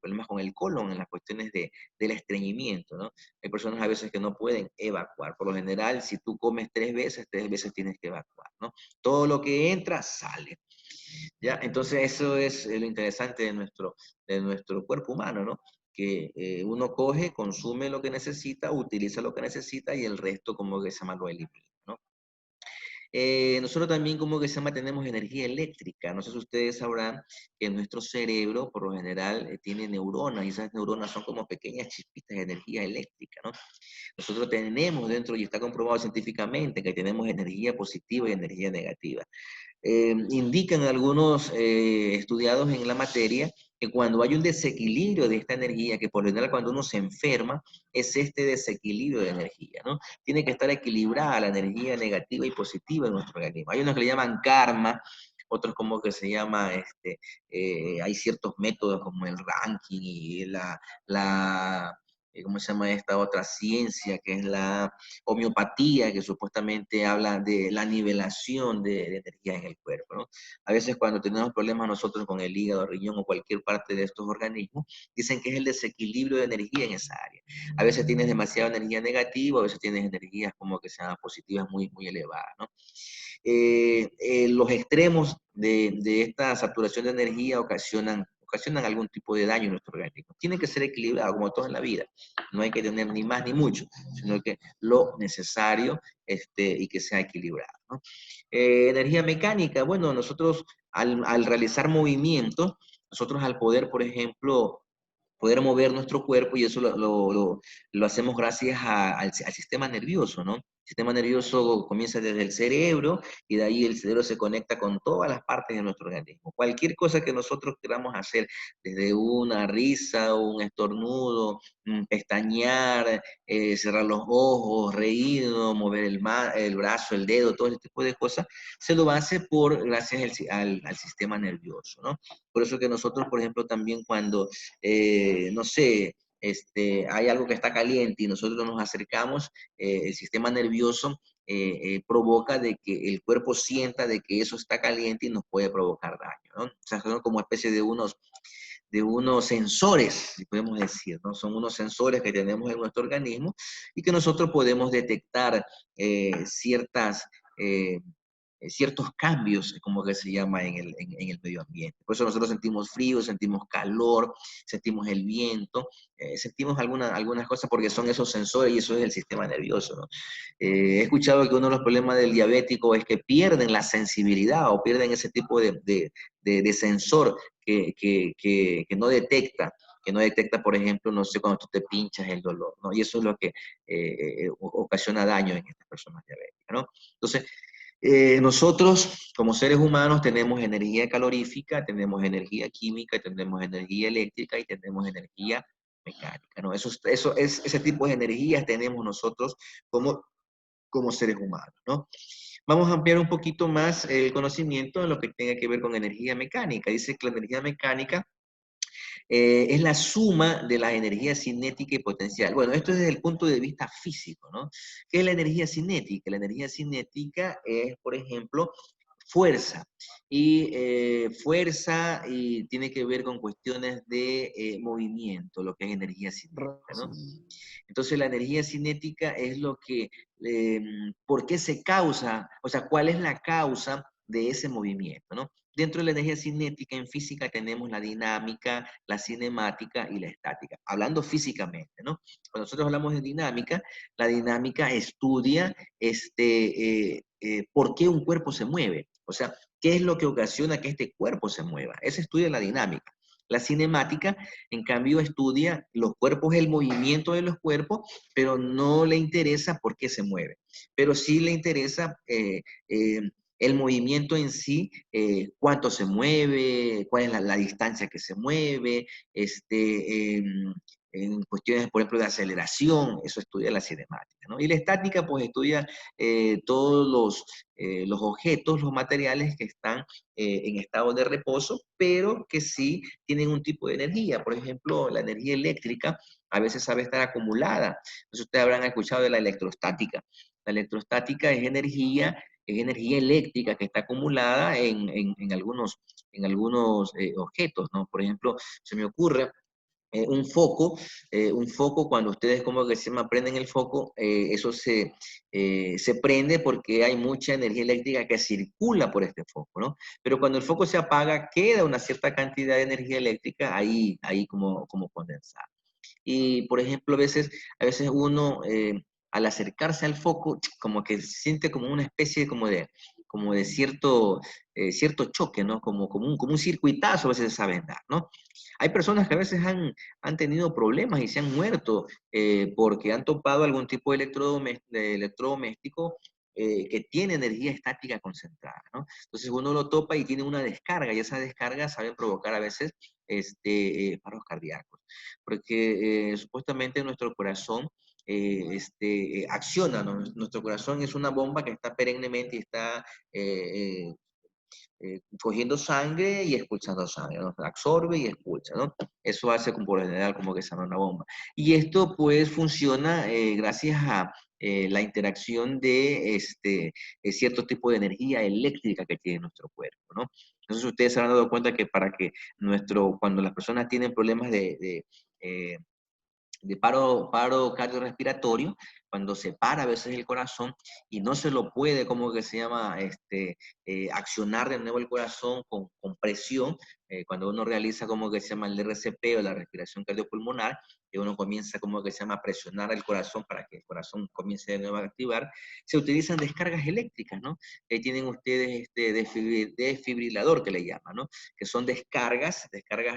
problemas con el colon, en las cuestiones del estreñimiento, ¿no? Hay personas a veces que no pueden evacuar. Por lo general, si tú comes 3 veces tienes que evacuar, ¿no? Todo lo que entra, sale. ¿Ya? Entonces, eso es lo interesante de nuestro cuerpo humano, ¿no? Que uno coge, consume lo que necesita, utiliza lo que necesita y el resto como que se llama lo elimina, ¿no? Nosotros también, como que se llama, tenemos energía eléctrica. No sé si ustedes sabrán que nuestro cerebro, por lo general, tiene neuronas, y esas neuronas son como pequeñas chispitas de energía eléctrica, ¿no? Nosotros tenemos dentro, y está comprobado científicamente, que tenemos energía positiva y energía negativa. Indican algunos estudiados en la materia que cuando hay un desequilibrio de esta energía, que por lo general cuando uno se enferma, es este desequilibrio de energía, ¿no? Tiene que estar equilibrada la energía negativa y positiva en nuestro organismo. Hay unos que le llaman karma, otros como que se llama, hay ciertos métodos como el ranking y ¿cómo se llama esta otra ciencia? Que es la homeopatía, que supuestamente habla de la nivelación de energía en el cuerpo, ¿no? A veces cuando tenemos problemas nosotros con el hígado, riñón o cualquier parte de estos organismos, dicen que es el desequilibrio de energía en esa área. A veces tienes demasiada energía negativa, a veces tienes energías como que sean positivas muy, muy elevadas, ¿no? Los extremos de esta saturación de energía ocasionan algún tipo de daño en nuestro organismo. Tiene que ser equilibrado, como todo en la vida. No hay que tener ni más ni mucho, sino que lo necesario y que sea equilibrado, ¿no? Energía mecánica, bueno, nosotros al realizar movimientos, nosotros al poder, por ejemplo, poder mover nuestro cuerpo, y eso lo hacemos gracias al sistema nervioso, ¿no? El sistema nervioso comienza desde el cerebro y de ahí el cerebro se conecta con todas las partes de nuestro organismo. Cualquier cosa que nosotros queramos hacer, desde una risa, un estornudo, pestañear, cerrar los ojos, reírnos, mover el brazo, el dedo, todo ese tipo de cosas, se lo hace gracias al sistema nervioso, ¿no? Por eso que nosotros, por ejemplo, también cuando no sé, hay algo que está caliente y nosotros nos acercamos, el sistema nervioso provoca de que el cuerpo sienta de que eso está caliente y nos puede provocar daño, ¿no? O sea, son como especie de unos sensores, si podemos decir, ¿no? Son unos sensores que tenemos en nuestro organismo y que nosotros podemos detectar eh, ciertos cambios, como que se llama en el medio ambiente. Por eso nosotros sentimos frío, sentimos calor, sentimos el viento, sentimos algunas cosas porque son esos sensores y eso es el sistema nervioso, ¿no? He escuchado que uno de los problemas del diabético es que pierden la sensibilidad o pierden ese tipo de sensor que no detecta, por ejemplo, no sé, cuando tú te pinchas el dolor, ¿no? Y eso es lo que ocasiona daño en estas personas diabéticas, ¿no? Entonces, nosotros, como seres humanos, tenemos energía calorífica, tenemos energía química, tenemos energía eléctrica y tenemos energía mecánica, ¿no? Ese tipo de energías tenemos nosotros como seres humanos, ¿no? Vamos a ampliar un poquito más el conocimiento en lo que tenga que ver con energía mecánica. Dice que la energía mecánica es la suma de la energía cinética y potencial. Bueno, esto es desde el punto de vista físico, ¿no? ¿Qué es la energía cinética? La energía cinética es, por ejemplo, fuerza. Y tiene que ver con cuestiones de movimiento, lo que es energía cinética, ¿no? Entonces la energía cinética es ¿por qué se causa? O sea, ¿cuál es la causa de ese movimiento, ¿no? Dentro de la energía cinética en física tenemos la dinámica, la cinemática y la estática. Hablando físicamente, ¿no? Cuando nosotros hablamos de dinámica, la dinámica estudia por qué un cuerpo se mueve. O sea, ¿qué es lo que ocasiona que este cuerpo se mueva? Ese estudia la dinámica. La cinemática, en cambio, estudia los cuerpos, el movimiento de los cuerpos, pero no le interesa por qué se mueve. Pero sí le interesa el movimiento en sí, cuánto se mueve, cuál es la distancia que se mueve, en cuestiones, por ejemplo, de aceleración, eso estudia la cinemática, ¿no? Y la estática, pues, estudia todos los objetos, los materiales que están en estado de reposo, pero que sí tienen un tipo de energía. Por ejemplo, la energía eléctrica a veces sabe estar acumulada. Entonces, ustedes habrán escuchado de la electrostática. La electrostática es energía eléctrica que está acumulada en algunos objetos, ¿no? Por ejemplo, se me ocurre un foco cuando ustedes como que se llama prenden el foco, eso se prende porque hay mucha energía eléctrica que circula por este foco, ¿no? Pero cuando el foco se apaga, queda una cierta cantidad de energía eléctrica ahí como condensada. Y, por ejemplo, a veces uno al acercarse al foco, como que se siente como una especie como de cierto choque, ¿no? Como un circuitazo a veces saben dar, ¿no? Hay personas que a veces han tenido problemas y se han muerto porque han topado algún tipo de electrodoméstico que tiene energía estática concentrada, ¿no? Entonces uno lo topa y tiene una descarga, y esa descarga sabe provocar a veces paros cardíacos, porque supuestamente nuestro corazón acciona, ¿no? Nuestro corazón es una bomba que está perennemente y está cogiendo sangre y expulsando sangre, ¿no? Absorbe y expulsa, ¿no? Eso hace como por lo general como que se una bomba. Y esto pues funciona gracias a la interacción de cierto tipo de energía eléctrica que tiene nuestro cuerpo, ¿no? Entonces ustedes se han dado cuenta que para que cuando las personas tienen problemas de paro cardiorrespiratorio, cuando se para a veces el corazón y no se lo puede, como que se llama, accionar de nuevo el corazón con presión, cuando uno realiza como que se llama el RCP o la respiración cardiopulmonar, que uno comienza como que se llama a presionar el corazón para que el corazón comience de nuevo a activar, se utilizan descargas eléctricas, ¿no? Ahí tienen ustedes desfibrilador que le llaman, ¿no? Que son descargas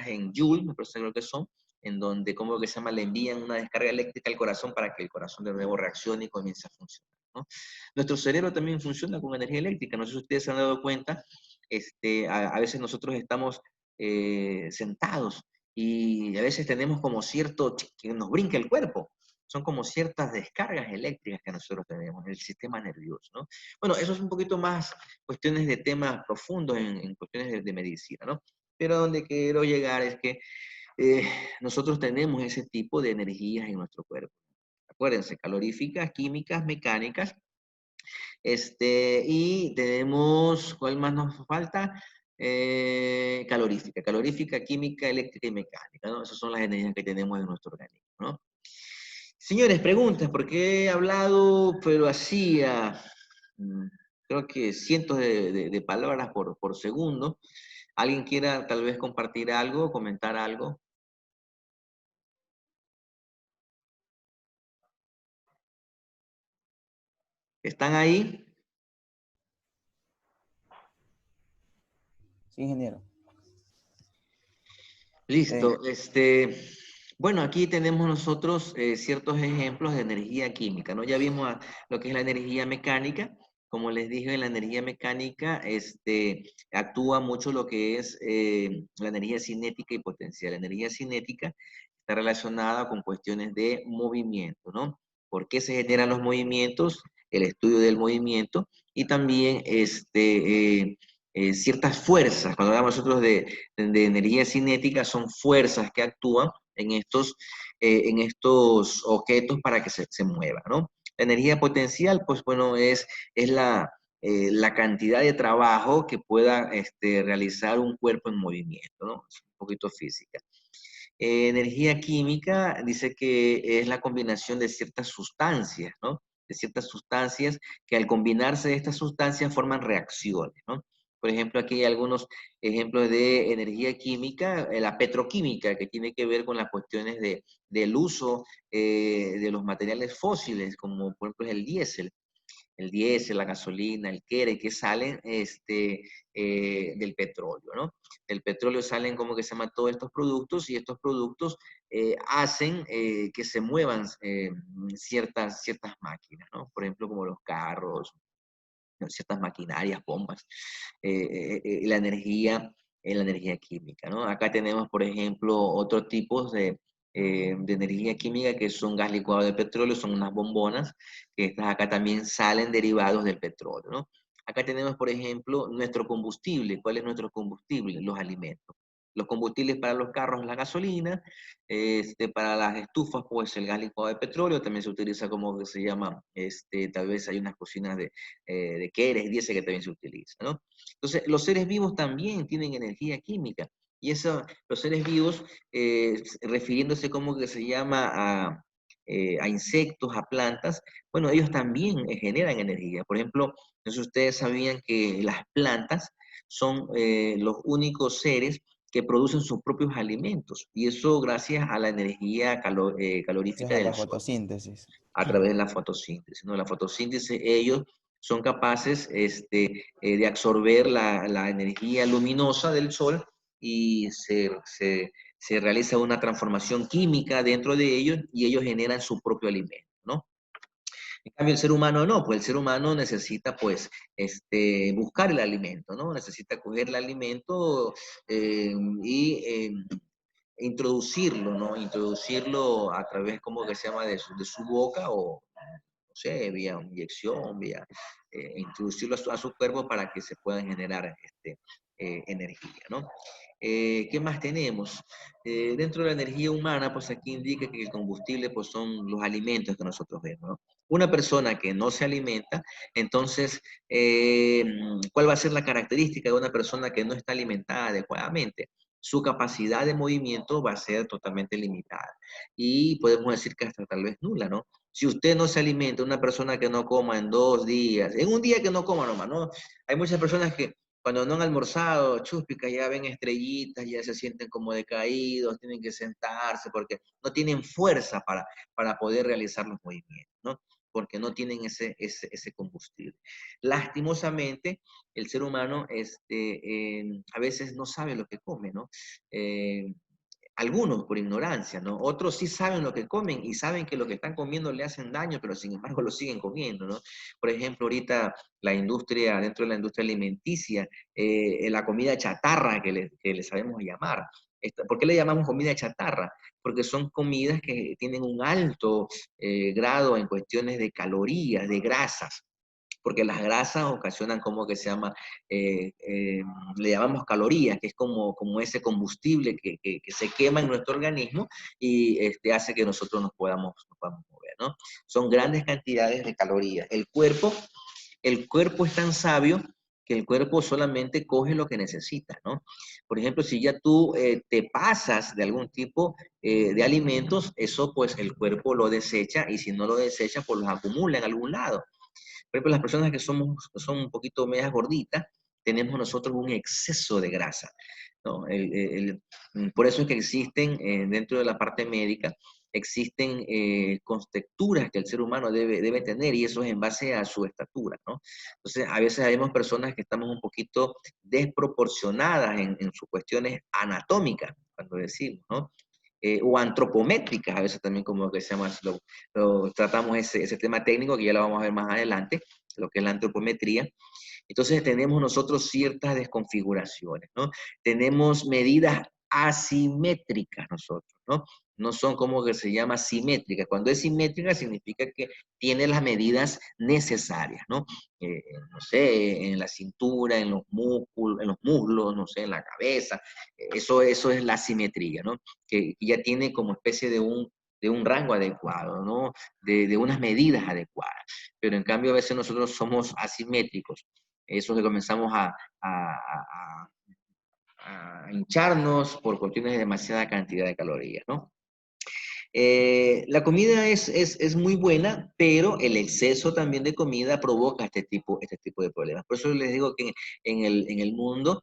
en Joule, me parece lo que son, en donde, como que se llama, le envían una descarga eléctrica al corazón para que el corazón de nuevo reaccione y comience a funcionar, ¿no? Nuestro cerebro también funciona con energía eléctrica, no sé si ustedes se han dado cuenta, a veces nosotros estamos sentados y a veces tenemos como cierto, que nos brinca el cuerpo, son como ciertas descargas eléctricas que nosotros tenemos en el sistema nervioso, ¿no? Bueno, eso es un poquito más cuestiones de temas profundos en cuestiones de medicina, ¿no? Pero a donde quiero llegar es que nosotros tenemos ese tipo de energías en nuestro cuerpo. Acuérdense, caloríficas, químicas, mecánicas. Y tenemos, ¿cuál más nos falta? Calorífica, química, eléctrica y mecánica, ¿no? Esas son las energías que tenemos en nuestro organismo, ¿no? Señores, preguntas, porque he hablado, pero así, creo que cientos de palabras por segundo. ¿Alguien quiera tal vez compartir algo, comentar algo? ¿Están ahí? Sí, ingeniero. Listo. Bueno, aquí tenemos nosotros ciertos ejemplos de energía química, ¿no? Ya vimos lo que es la energía mecánica. Como les dije, la energía mecánica actúa mucho lo que es la energía cinética y potencial. La energía cinética está relacionada con cuestiones de movimiento, ¿no? ¿Por qué se generan los movimientos? El estudio del movimiento y también ciertas fuerzas. Cuando hablamos nosotros de energía cinética, son fuerzas que actúan en estos objetos para que se muevan, ¿no? La energía potencial, pues bueno, es la cantidad de trabajo que pueda realizar un cuerpo en movimiento, ¿no? Es un poquito física. Energía química dice que es la combinación de ciertas sustancias, ¿no? De ciertas sustancias que al combinarse estas sustancias forman reacciones, ¿no? Por ejemplo, aquí hay algunos ejemplos de energía química, la petroquímica, que tiene que ver con las cuestiones del uso de los materiales fósiles, como por ejemplo el diésel, la gasolina, el quere, que salen del petróleo, ¿no? Del petróleo salen, como que se llaman, todos estos productos, y estos productos hacen que se muevan ciertas máquinas, ¿no? Por ejemplo, como los carros, ciertas maquinarias, bombas, la energía química, ¿no? Acá tenemos, por ejemplo, otros tipos de energía química que son gas licuado de petróleo, son unas bombonas, que estas acá también salen derivados del petróleo, ¿no? Acá tenemos, por ejemplo, nuestro combustible. ¿Cuál es nuestro combustible? Los alimentos. Los combustibles para los carros, la gasolina, para las estufas, pues el gas licuado de petróleo, también se utiliza como que se llama, tal vez hay unas cocinas de keres, diésel que también se utiliza, ¿no? Entonces, los seres vivos también tienen energía química, y eso, los seres vivos, refiriéndose como que se llama a insectos, a plantas, bueno, ellos también generan energía. Por ejemplo, no sé si ustedes sabían que las plantas son los únicos seres que producen sus propios alimentos. Y eso gracias a la energía Gracias calorífica a la del sol, fotosíntesis. a través de la fotosíntesis, ¿no? La fotosíntesis, ellos son capaces de absorber la energía luminosa del sol y se realiza una transformación química dentro de ellos y ellos generan su propio alimento, ¿no? En cambio, el ser humano no, pues el ser humano necesita, pues, buscar el alimento, ¿no? Necesita coger el alimento y introducirlo, ¿no? Introducirlo a través, ¿cómo que se llama?, de su boca o, no sé, vía inyección, vía introducirlo a su cuerpo para que se puedan generar energía, ¿no? ¿Qué más tenemos? Dentro de la energía humana, pues aquí indica que el combustible pues son los alimentos que nosotros vemos, ¿no? Una persona que no se alimenta, entonces, ¿cuál va a ser la característica de una persona que no está alimentada adecuadamente? Su capacidad de movimiento va a ser totalmente limitada y podemos decir que hasta tal vez nula, ¿no? Si usted no se alimenta, una persona que no coma en 2 días, en un día que no coma nomás, ¿no? Hay muchas personas que cuando no han almorzado, chúspica, ya ven estrellitas, ya se sienten como decaídos, tienen que sentarse porque no tienen fuerza para poder realizar los movimientos, ¿no? Porque no tienen ese combustible. Lastimosamente, el ser humano a veces no sabe lo que come, ¿no? Eh, Algunos por ignorancia, ¿no? Otros sí saben lo que comen y saben que lo que están comiendo le hacen daño, pero sin embargo lo siguen comiendo, ¿no? Por ejemplo, ahorita dentro de la industria alimenticia, la comida chatarra que le sabemos llamar. ¿Por qué le llamamos comida chatarra? Porque son comidas que tienen un alto grado en cuestiones de calorías, de grasas, porque las grasas ocasionan como que se llama, le llamamos calorías, que es como ese combustible que se quema en nuestro organismo y hace que nosotros nos podamos mover, ¿no? Son grandes cantidades de calorías. El cuerpo es tan sabio que el cuerpo solamente coge lo que necesita, ¿no? Por ejemplo, si ya tú te pasas de algún tipo de alimentos, eso pues el cuerpo lo desecha y si no lo desecha, pues los acumula en algún lado. Por ejemplo, las personas que son un poquito medias gorditas, tenemos nosotros un exceso de grasa, ¿no? Por eso es que existen, dentro de la parte médica, existen contexturas que el ser humano debe tener y eso es en base a su estatura, ¿no? Entonces, a veces vemos personas que estamos un poquito desproporcionadas en sus cuestiones anatómicas, cuando decimos, ¿no? O antropométricas, a veces también como que se llama, lo tratamos ese tema técnico que ya lo vamos a ver más adelante, lo que es la antropometría. Entonces tenemos nosotros ciertas desconfiguraciones, ¿no? Tenemos medidas asimétricas nosotros, ¿no? No son como que se llama simétricas. Cuando es simétrica significa que tiene las medidas necesarias, ¿no? No sé, en la cintura, en los músculos, en los muslos, no sé, en la cabeza. Eso es la simetría, ¿no? Que ya tiene como especie de un rango adecuado, ¿no? De unas medidas adecuadas. Pero en cambio a veces nosotros somos asimétricos. Eso que comenzamos a hincharnos por cuestiones de demasiada cantidad de calorías, ¿no? La comida es muy buena, pero el exceso también de comida provoca este tipo de problemas. Por eso les digo que en el mundo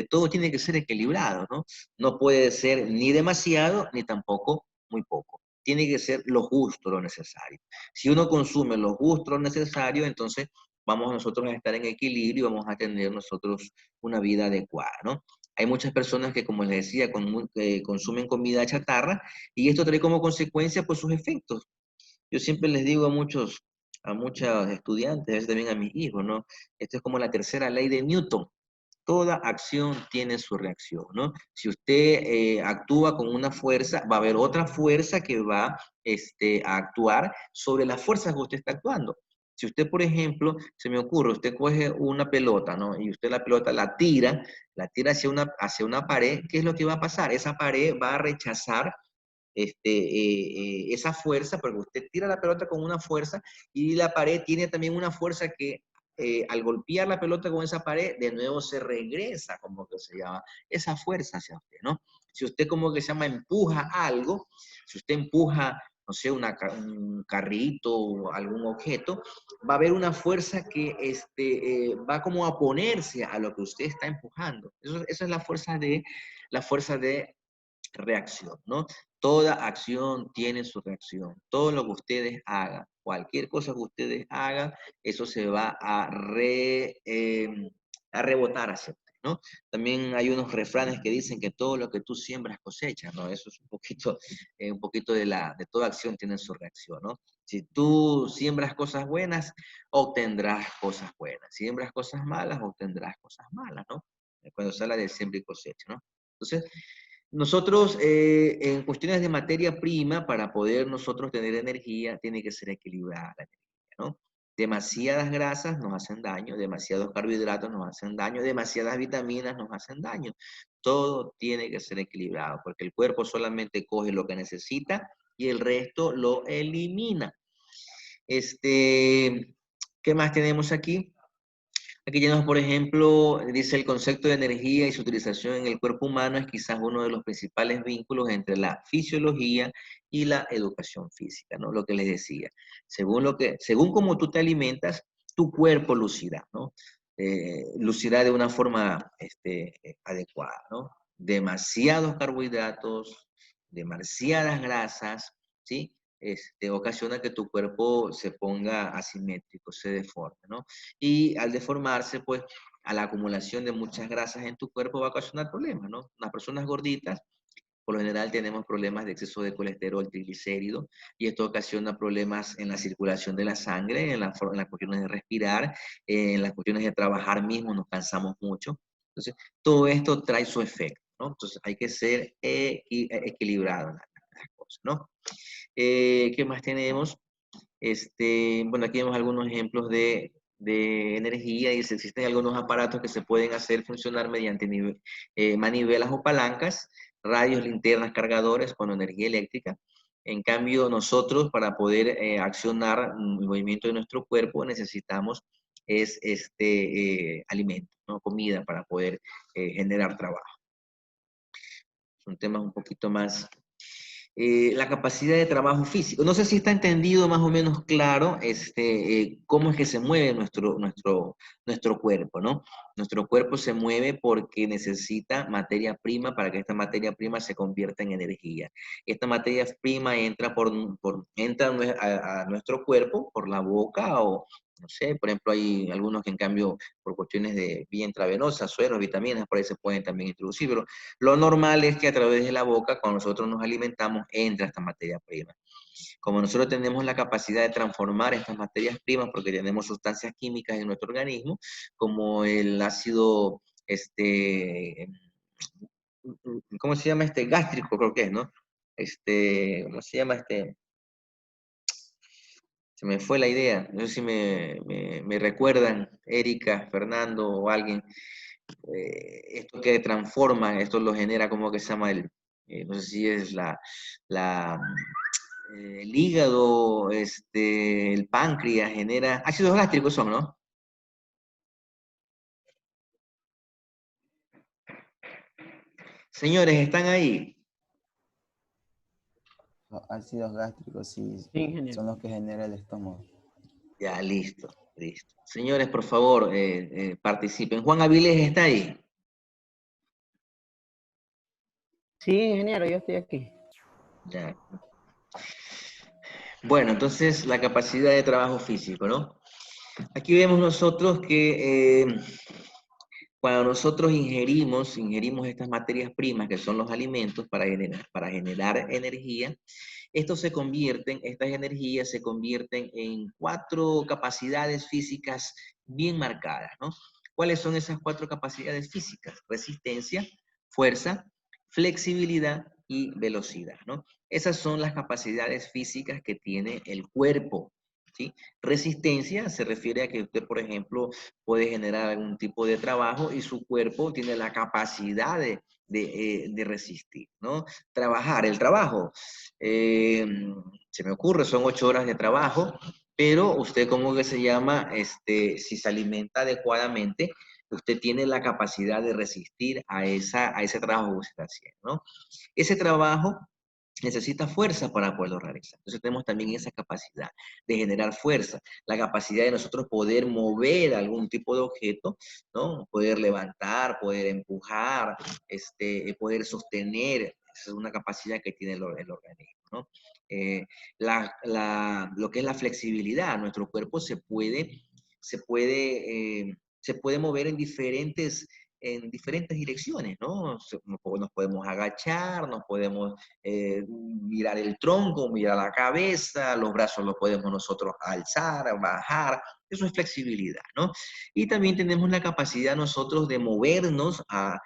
todo tiene que ser equilibrado, ¿no? No puede ser ni demasiado ni tampoco muy poco. Tiene que ser lo justo, lo necesario. Si uno consume lo justo, lo necesario, entonces vamos nosotros a estar en equilibrio y vamos a tener nosotros una vida adecuada, ¿no? Hay muchas personas que, como les decía, consumen comida chatarra y esto trae como consecuencia pues sus efectos. Yo siempre les digo a muchos estudiantes, a veces también a mis hijos, ¿no? Esto es como la tercera ley de Newton. Toda acción tiene su reacción, ¿no? Si usted actúa con una fuerza, va a haber otra fuerza que va a actuar sobre la fuerza que usted está actuando. Si usted, por ejemplo, se me ocurre, usted coge una pelota, ¿no? Y usted la pelota la tira hacia una pared, ¿qué es lo que va a pasar? Esa pared va a rechazar esa fuerza, porque usted tira la pelota con una fuerza y la pared tiene también una fuerza que al golpear la pelota con esa pared, de nuevo se regresa, como que se llama, esa fuerza hacia usted, ¿no? Si usted como que se llama empuja algo, si usted empuja no sé, un carrito o algún objeto, va a haber una fuerza que va como a oponerse a lo que usted está empujando. Esa es la fuerza de reacción, ¿no? Toda acción tiene su reacción. Todo lo que ustedes hagan, cualquier cosa que ustedes hagan, eso se va a rebotar hacia usted, ¿no? También hay unos refranes que dicen que todo lo que tú siembras cosechas, ¿no? Eso es un poquito de toda acción tiene su reacción, ¿no? Si tú siembras cosas buenas, obtendrás cosas buenas. Si siembras cosas malas, obtendrás cosas malas, ¿no? Cuando se habla de siembra y cosecha, ¿no? Entonces, nosotros, en cuestiones de materia prima, para poder nosotros tener energía, tiene que ser equilibrada la energía, ¿no? Demasiadas grasas nos hacen daño, demasiados carbohidratos nos hacen daño, demasiadas vitaminas nos hacen daño. Todo tiene que ser equilibrado, porque el cuerpo solamente coge lo que necesita y el resto lo elimina. ¿Qué más tenemos aquí? Aquí tenemos, por ejemplo, dice el concepto de energía y su utilización en el cuerpo humano es quizás uno de los principales vínculos entre la fisiología y la educación física, ¿no? Lo que les decía. Según cómo tú te alimentas, tu cuerpo lucirá, ¿no? Lucirá de una forma adecuada, ¿no? Demasiados carbohidratos, demasiadas grasas, ¿sí? Ocasiona que tu cuerpo se ponga asimétrico, se deforme, ¿no? Y al deformarse, pues, a la acumulación de muchas grasas en tu cuerpo va a ocasionar problemas, ¿no? Las personas gorditas, por lo general, tenemos problemas de exceso de colesterol, triglicéridos, y esto ocasiona problemas en la circulación de la sangre, en las cuestiones de respirar, en las cuestiones de trabajar mismo, nos cansamos mucho. Entonces, todo esto trae su efecto, ¿no? Entonces, hay que ser equilibrado en las cosas, ¿no? ¿Qué más tenemos? Bueno, aquí vemos algunos ejemplos de energía y existen algunos aparatos que se pueden hacer funcionar mediante manivelas o palancas, radios, linternas, cargadores con energía eléctrica. En cambio, nosotros para poder accionar el movimiento de nuestro cuerpo necesitamos alimento, ¿no? Comida para poder generar trabajo. Son temas un poquito más la capacidad de trabajo físico. No sé si está entendido más o menos claro cómo es que se mueve nuestro cuerpo, ¿no? Nuestro cuerpo se mueve porque necesita materia prima para que esta materia prima se convierta en energía. Esta materia prima entra entra a nuestro cuerpo por la boca o, no sé, por ejemplo, hay algunos que en cambio por cuestiones de vía intravenosa, sueros, vitaminas, por ahí se pueden también introducir, pero lo normal es que a través de la boca, cuando nosotros nos alimentamos, entra esta materia prima. Como nosotros tenemos la capacidad de transformar estas materias primas, porque tenemos sustancias químicas en nuestro organismo, como el ácido, ¿cómo se llama gástrico, creo que es, ¿no? ¿Cómo se llama Se me fue la idea. No sé si me recuerdan, Erika, Fernando o alguien. Esto que transforma, esto lo genera, como que se llama no sé si es el hígado, el páncreas, genera ácidos gástricos son, ¿no? Señores, ¿están ahí? Los ácidos gástricos sí Sí, ingeniero. son los que genera el estómago. Ya, listo, listo. Señores, por favor, participen. Juan Avilés está ahí. Sí, ingeniero, yo estoy aquí. Ya. Bueno, entonces la capacidad de trabajo físico, ¿no? Aquí vemos nosotros que cuando nosotros ingerimos estas materias primas, que son los alimentos, para generar energía, estas energías se convierten en 4 capacidades físicas bien marcadas, ¿no? ¿Cuáles son esas 4 capacidades físicas? Resistencia, fuerza, flexibilidad y velocidad, ¿no? Esas son las capacidades físicas que tiene el cuerpo, ¿sí? Resistencia se refiere a que usted, por ejemplo, puede generar algún tipo de trabajo y su cuerpo tiene la capacidad de resistir, ¿no? El trabajo, se me ocurre, son 8 horas de trabajo, pero usted, ¿cómo que se llama? Si se alimenta adecuadamente, usted tiene la capacidad de resistir a ese trabajo que usted está haciendo, ¿no? Ese trabajo necesita fuerza para poderlo realizar. Entonces tenemos también esa capacidad de generar fuerza, la capacidad de nosotros poder mover algún tipo de objeto, ¿no? Poder levantar, poder empujar, poder sostener. Esa es una capacidad que tiene el organismo, ¿no? Lo que es la flexibilidad, nuestro cuerpo se puede mover en diferentes direcciones, ¿no? Nos podemos agachar, nos podemos mirar el tronco, mirar la cabeza, los brazos los podemos nosotros alzar, bajar, eso es flexibilidad, ¿no? Y también tenemos la capacidad nosotros de movernos a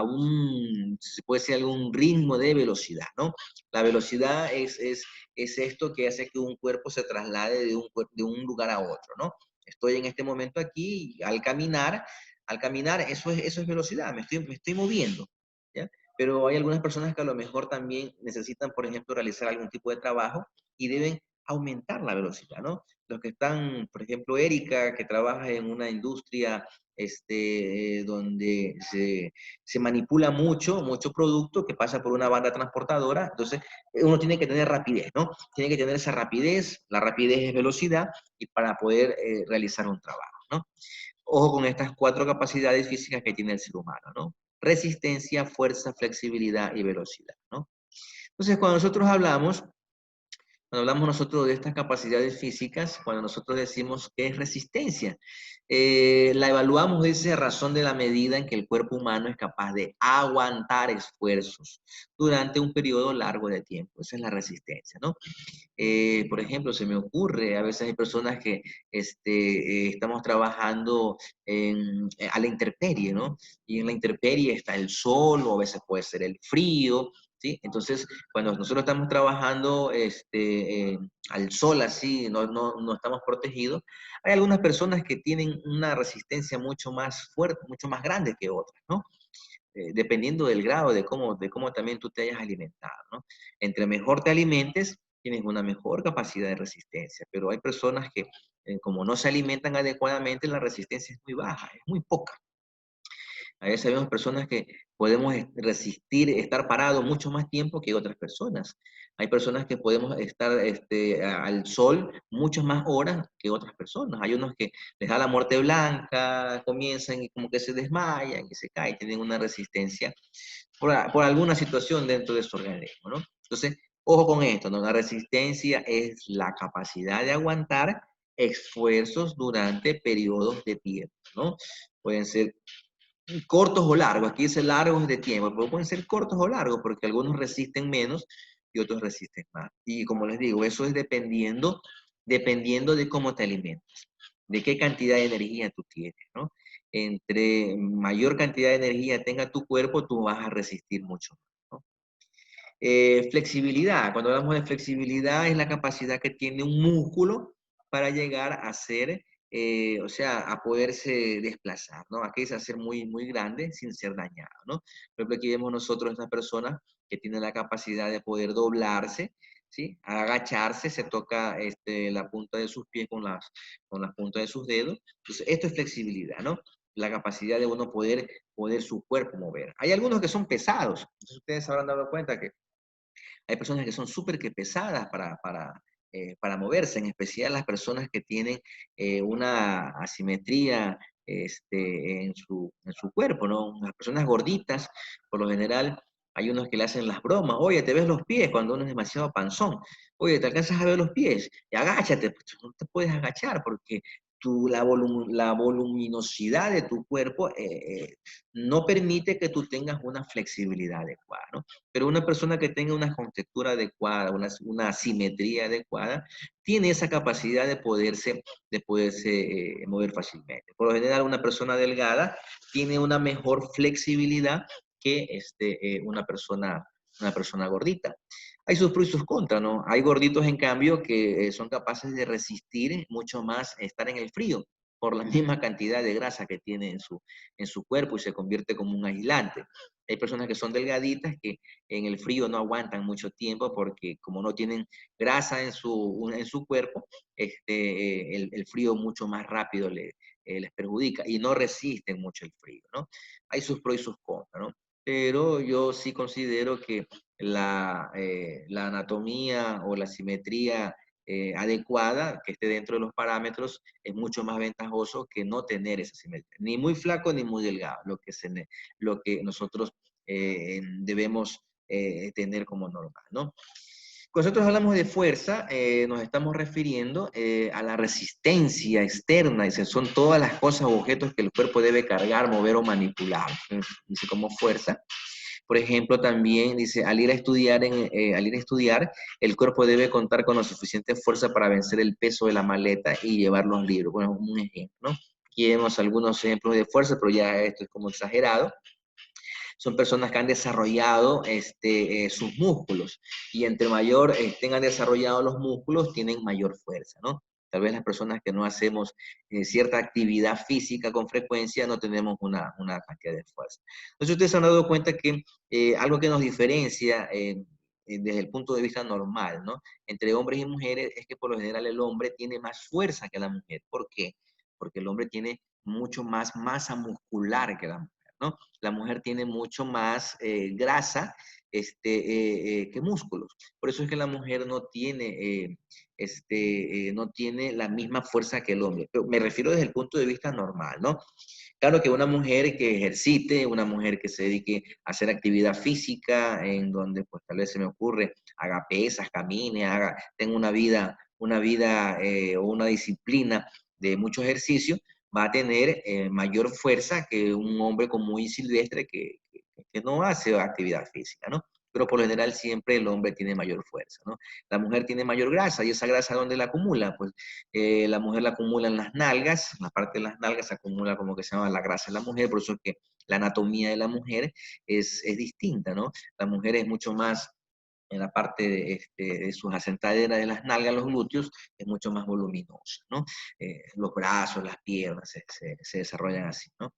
un, si se puede decir, algún ritmo de velocidad, ¿no? La velocidad es esto que hace que un cuerpo se traslade de un lugar a otro, ¿no? Estoy en este momento aquí, y al caminar eso es velocidad, me estoy moviendo, ¿ya? Pero hay algunas personas que a lo mejor también necesitan, por ejemplo, realizar algún tipo de trabajo y deben aumentar la velocidad, ¿no? Los que están, por ejemplo, Erika, que trabaja en una industria donde se manipula mucho producto que pasa por una banda transportadora, entonces uno tiene que tener rapidez, ¿no? Tiene que tener esa rapidez, la rapidez es velocidad, y para poder realizar un trabajo, ¿no? Ojo con estas 4 capacidades físicas que tiene el ser humano, ¿no? Resistencia, fuerza, flexibilidad y velocidad, ¿no? Entonces, cuando hablamos nosotros de estas capacidades físicas, cuando nosotros decimos que es resistencia, la evaluamos desde razón de la medida en que el cuerpo humano es capaz de aguantar esfuerzos durante un periodo largo de tiempo. Esa es la resistencia, ¿no? Por ejemplo, se me ocurre, a veces hay personas que estamos trabajando a la intemperie, ¿no? Y en la intemperie está el sol, o a veces puede ser el frío, ¿sí? Entonces, cuando nosotros estamos trabajando al sol así, no estamos protegidos, hay algunas personas que tienen una resistencia mucho más fuerte, mucho más grande que otras, ¿no? Dependiendo del grado de cómo también tú te hayas alimentado, ¿no? Entre mejor te alimentes, tienes una mejor capacidad de resistencia, pero hay personas que como no se alimentan adecuadamente, la resistencia es muy baja, es muy poca. A veces vemos personas que podemos resistir, estar parados mucho más tiempo que otras personas. Hay personas que podemos estar al sol muchas más horas que otras personas. Hay unos que les da la muerte blanca, comienzan y como que se desmayan y se caen, tienen una resistencia por alguna situación dentro de su organismo, ¿no? Entonces, ojo con esto, ¿no? La resistencia es la capacidad de aguantar esfuerzos durante periodos de tiempo, ¿no? Pueden ser cortos o largos, aquí dice largos de tiempo, pero pueden ser cortos o largos porque algunos resisten menos y otros resisten más. Y como les digo, eso es dependiendo de cómo te alimentas, de qué cantidad de energía tú tienes, ¿no? Entre mayor cantidad de energía tenga tu cuerpo, tú vas a resistir mucho, ¿no? Flexibilidad, cuando hablamos de flexibilidad es la capacidad que tiene un músculo para llegar a ser, o sea, a poderse desplazar, ¿no? Aquí es hacer muy grande sin ser dañado, ¿no? Por ejemplo, aquí vemos nosotros estas personas que tienen la capacidad de poder doblarse, ¿sí? Agacharse, se toca la punta de sus pies con las puntas de sus dedos. Entonces, esto es flexibilidad, ¿no? La capacidad de uno poder su cuerpo mover. Hay algunos que son pesados, entonces ustedes habrán dado cuenta que hay personas que son súper que pesadas para moverse, en especial las personas que tienen una asimetría en su cuerpo, ¿no? Las personas gorditas, por lo general, hay unos que le hacen las bromas, oye, te ves los pies cuando uno es demasiado panzón, oye, te alcanzas a ver los pies, y agáchate, pues, no te puedes agachar porque la voluminosidad de tu cuerpo no permite que tú tengas una flexibilidad adecuada, ¿no? Pero una persona que tenga una contextura adecuada, una simetría adecuada, tiene esa capacidad de poderse mover fácilmente. Por lo general, una persona delgada tiene una mejor flexibilidad que una persona gordita. Hay sus pros y sus contras, ¿no? Hay gorditos, en cambio, que son capaces de resistir mucho más estar en el frío por la misma cantidad de grasa que tiene en su cuerpo y se convierte como un aislante. Hay personas que son delgaditas que en el frío no aguantan mucho tiempo porque como no tienen grasa en su cuerpo, el frío mucho más rápido les perjudica y no resisten mucho el frío, ¿no? Hay sus pros y sus contras, ¿no? pero yo sí considero que la anatomía o la simetría adecuada, que esté dentro de los parámetros, es mucho más ventajoso que no tener esa simetría. Ni muy flaco ni muy delgado, lo que nosotros debemos tener como normal, ¿no? Cuando nosotros hablamos de fuerza, nos estamos refiriendo a la resistencia externa, dice, son todas las cosas o objetos que el cuerpo debe cargar, mover o manipular, dice como fuerza. Por ejemplo, también dice, al ir a estudiar, el cuerpo debe contar con la suficiente fuerza para vencer el peso de la maleta y llevar los libros. Bueno, un ejemplo, ¿no? Aquí vemos algunos ejemplos de fuerza, pero ya esto es como exagerado. Son personas que han desarrollado sus músculos y entre mayor tengan desarrollado los músculos, tienen mayor fuerza, ¿no? Tal vez las personas que no hacemos cierta actividad física con frecuencia no tenemos una cantidad de fuerza. Entonces ustedes se han dado cuenta que algo que nos diferencia desde el punto de vista normal, ¿no? Entre hombres y mujeres es que por lo general el hombre tiene más fuerza que la mujer. ¿Por qué? Porque el hombre tiene mucho más masa muscular que la mujer, ¿no? La mujer tiene mucho más grasa que músculos. Por eso es que la mujer no tiene la misma fuerza que el hombre. Pero me refiero desde el punto de vista normal, ¿no? Claro que una mujer que ejercite, una mujer que se dedique a hacer actividad física, en donde pues tal vez se me ocurre, haga pesas, camine, tenga una vida o una disciplina de mucho ejercicio, va a tener mayor fuerza que un hombre común y silvestre que no hace actividad física, ¿no? Pero por lo general siempre el hombre tiene mayor fuerza, ¿no? La mujer tiene mayor grasa, y esa grasa ¿dónde la acumula? Pues la mujer la acumula en las nalgas, en la parte de las nalgas se acumula como que se llama la grasa de la mujer, por eso es que la anatomía de la mujer es distinta, ¿no? La mujer es mucho más en la parte de sus asentaderas de las nalgas, los glúteos, es mucho más voluminosa, ¿no? Los brazos, las piernas se desarrollan así, ¿no?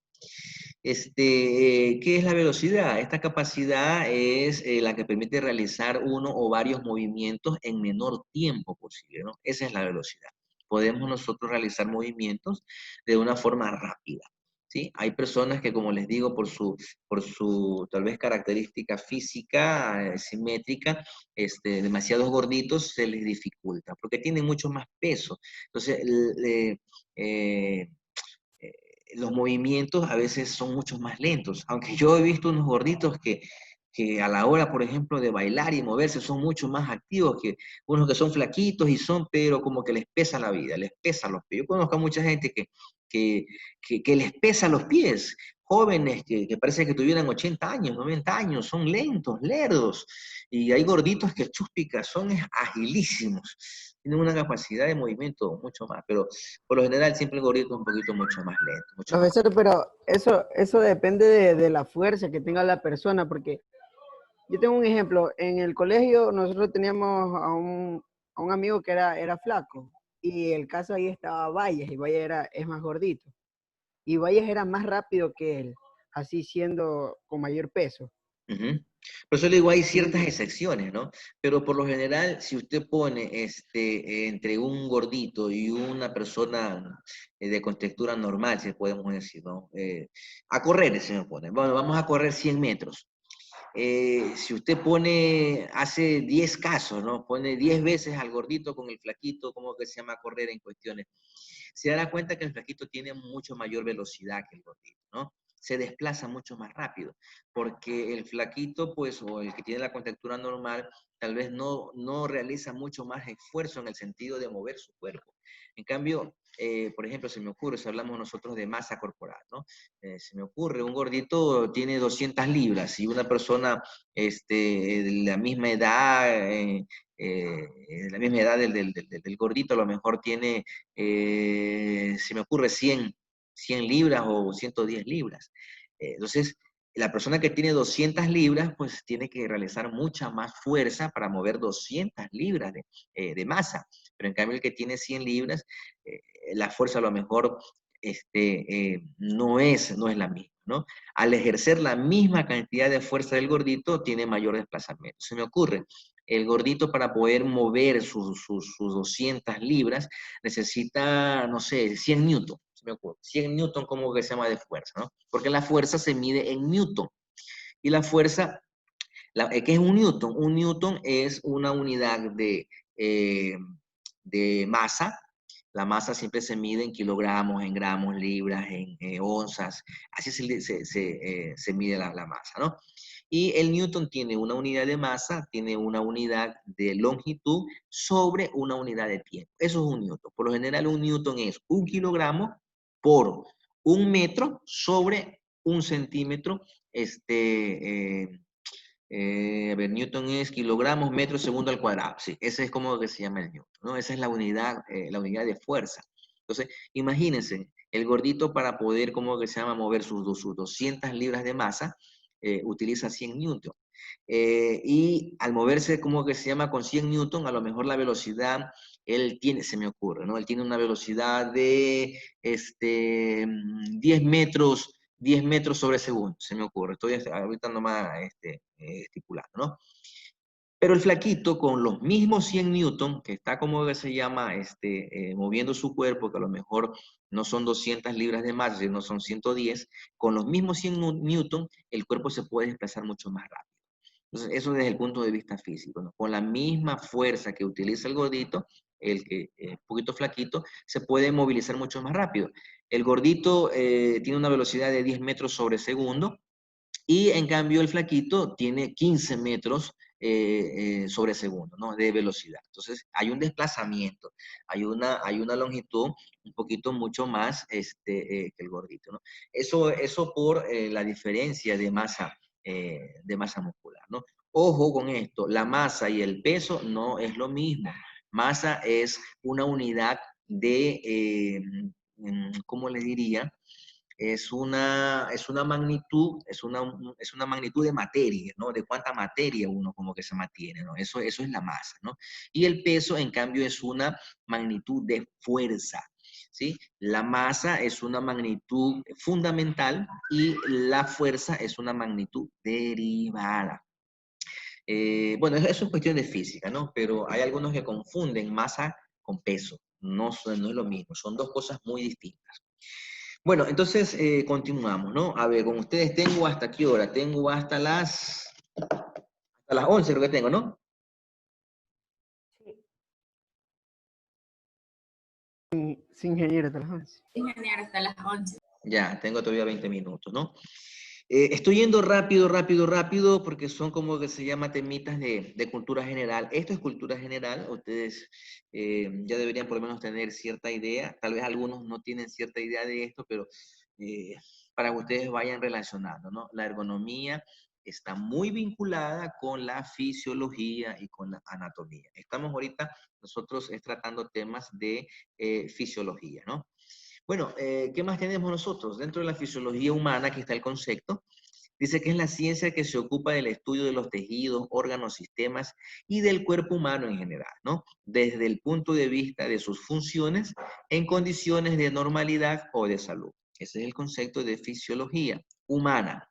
¿Qué es la velocidad? Esta capacidad es la que permite realizar uno o varios movimientos en menor tiempo posible, ¿no? Esa es la velocidad. Podemos nosotros realizar movimientos de una forma rápida, ¿sí? Hay personas que, como les digo, por su tal vez característica física, simétrica, demasiados gorditos se les dificulta, porque tienen mucho más peso. Entonces, eh, los movimientos a veces son mucho más lentos, aunque yo he visto unos gorditos que a la hora, por ejemplo, de bailar y moverse son mucho más activos que unos que son flaquitos y son, pero como que les pesa la vida, les pesa los pies. Yo conozco a mucha gente que les pesa los pies, jóvenes que parece que tuvieran 80 años, 90 años, son lentos, lerdos, y hay gorditos que chúspicas, son agilísimos, tienen una capacidad de movimiento mucho más, pero por lo general siempre el gordito es un poquito mucho más lento, mucho más. Profesor, pero eso depende de la fuerza que tenga la persona, porque yo tengo un ejemplo. En el colegio nosotros teníamos a un amigo que era flaco, y el caso ahí estaba Valles, y Valles es más gordito. Y Valles era más rápido que él, así siendo con mayor peso. Ujú. Por eso le digo, hay ciertas Y excepciones, ¿no? Pero por lo general, si usted pone entre un gordito y una persona de contextura normal, si podemos decir, ¿no? A correr, se me pone. Bueno, vamos a correr 100 metros. Si usted hace 10 casos, ¿no? Pone 10 veces al gordito con el flaquito, ¿cómo que se llama correr en cuestiones? Se dará cuenta que el flaquito tiene mucho mayor velocidad que el gordito, ¿no? Se desplaza mucho más rápido, porque el flaquito, pues, o el que tiene la contextura normal, tal vez no realiza mucho más esfuerzo en el sentido de mover su cuerpo. En cambio, por ejemplo, se me ocurre, si hablamos nosotros de masa corporal, ¿no? Se me ocurre, un gordito tiene 200 libras y una persona de la misma edad, la misma edad del gordito, a lo mejor tiene, se me ocurre, 100 libras o 110 libras. Entonces, la persona que tiene 200 libras, pues tiene que realizar mucha más fuerza para mover 200 libras de masa. Pero en cambio, el que tiene 100 libras, eh, la fuerza a lo mejor no es la misma, ¿no? Al ejercer la misma cantidad de fuerza del gordito, tiene mayor desplazamiento. Se me ocurre, el gordito para poder mover sus 200 libras necesita, no sé, 100 newton, se me ocurre. 100 newton como que se llama de fuerza, ¿no? Porque la fuerza se mide en newton. Y la fuerza, ¿qué es un newton? Un newton es una unidad de masa. La masa siempre se mide en kilogramos, en gramos, libras, en onzas. Así se mide la masa, ¿no? Y el newton tiene una unidad de masa, tiene una unidad de longitud sobre una unidad de tiempo. Eso es un newton. Por lo general, un newton es 1 kilogramo por 1 metro sobre 1 centímetro. A ver, newton es kilogramos, metros, segundo al cuadrado. Sí, ese es como que se llama el newton, ¿no? Esa es la unidad de fuerza. Entonces, imagínense, el gordito para poder, como que se llama, mover sus 200 libras de masa, utiliza 100 newton. Y al moverse, como que se llama, con 100 newton, a lo mejor la velocidad, él tiene, se me ocurre, ¿no? Él tiene una velocidad de 10 metros sobre segundo, se me ocurre. Estoy ahorita nomás estipulando, ¿no? Pero el flaquito con los mismos 100 newton, que está como que se llama, moviendo su cuerpo, que a lo mejor no son 200 libras de masa, sino son 110, con los mismos 100 newton, el cuerpo se puede desplazar mucho más rápido. Entonces, eso desde el punto de vista físico, ¿no? Con la misma fuerza que utiliza el gordito, el que es un poquito flaquito, se puede movilizar mucho más rápido. El gordito tiene una velocidad de 10 metros sobre segundo, y en cambio el flaquito tiene 15 metros sobre segundo, ¿no? De velocidad. Entonces hay un desplazamiento, hay una longitud un poquito mucho más que el gordito, ¿no? Eso por la diferencia de masa muscular, ¿no? Ojo con esto, la masa y el peso no es lo mismo. Masa es una unidad ¿cómo le diría? Es una magnitud, es una magnitud de materia, ¿no? De cuánta materia uno como que se mantiene, ¿no? Eso es la masa, ¿no? Y el peso, en cambio, es una magnitud de fuerza, ¿sí? La masa es una magnitud fundamental y la fuerza es una magnitud derivada. Bueno, eso es cuestión de física, ¿no? Pero hay algunos que confunden masa con peso. No es lo mismo, son dos cosas muy distintas. Bueno, entonces continuamos, ¿no? A ver, con ustedes tengo hasta qué hora? Tengo hasta las 11 creo que tengo, ¿no? Sí, ingeniero, te las 11. Ingeniero, hasta las 11. Ya, tengo todavía 20 minutos, ¿no? Estoy yendo rápido, porque son como que se llama temitas de cultura general. Esto es cultura general, ustedes ya deberían por lo menos tener cierta idea. Tal vez algunos no tienen cierta idea de esto, pero para que ustedes vayan relacionando, ¿no? La ergonomía está muy vinculada con la fisiología y con la anatomía. Estamos ahorita nosotros tratando temas de fisiología, ¿no? Bueno, ¿qué más tenemos nosotros? Dentro de la fisiología humana, aquí está el concepto, dice que es la ciencia que se ocupa del estudio de los tejidos, órganos, sistemas y del cuerpo humano en general, ¿no? Desde el punto de vista de sus funciones en condiciones de normalidad o de salud. Ese es el concepto de fisiología humana,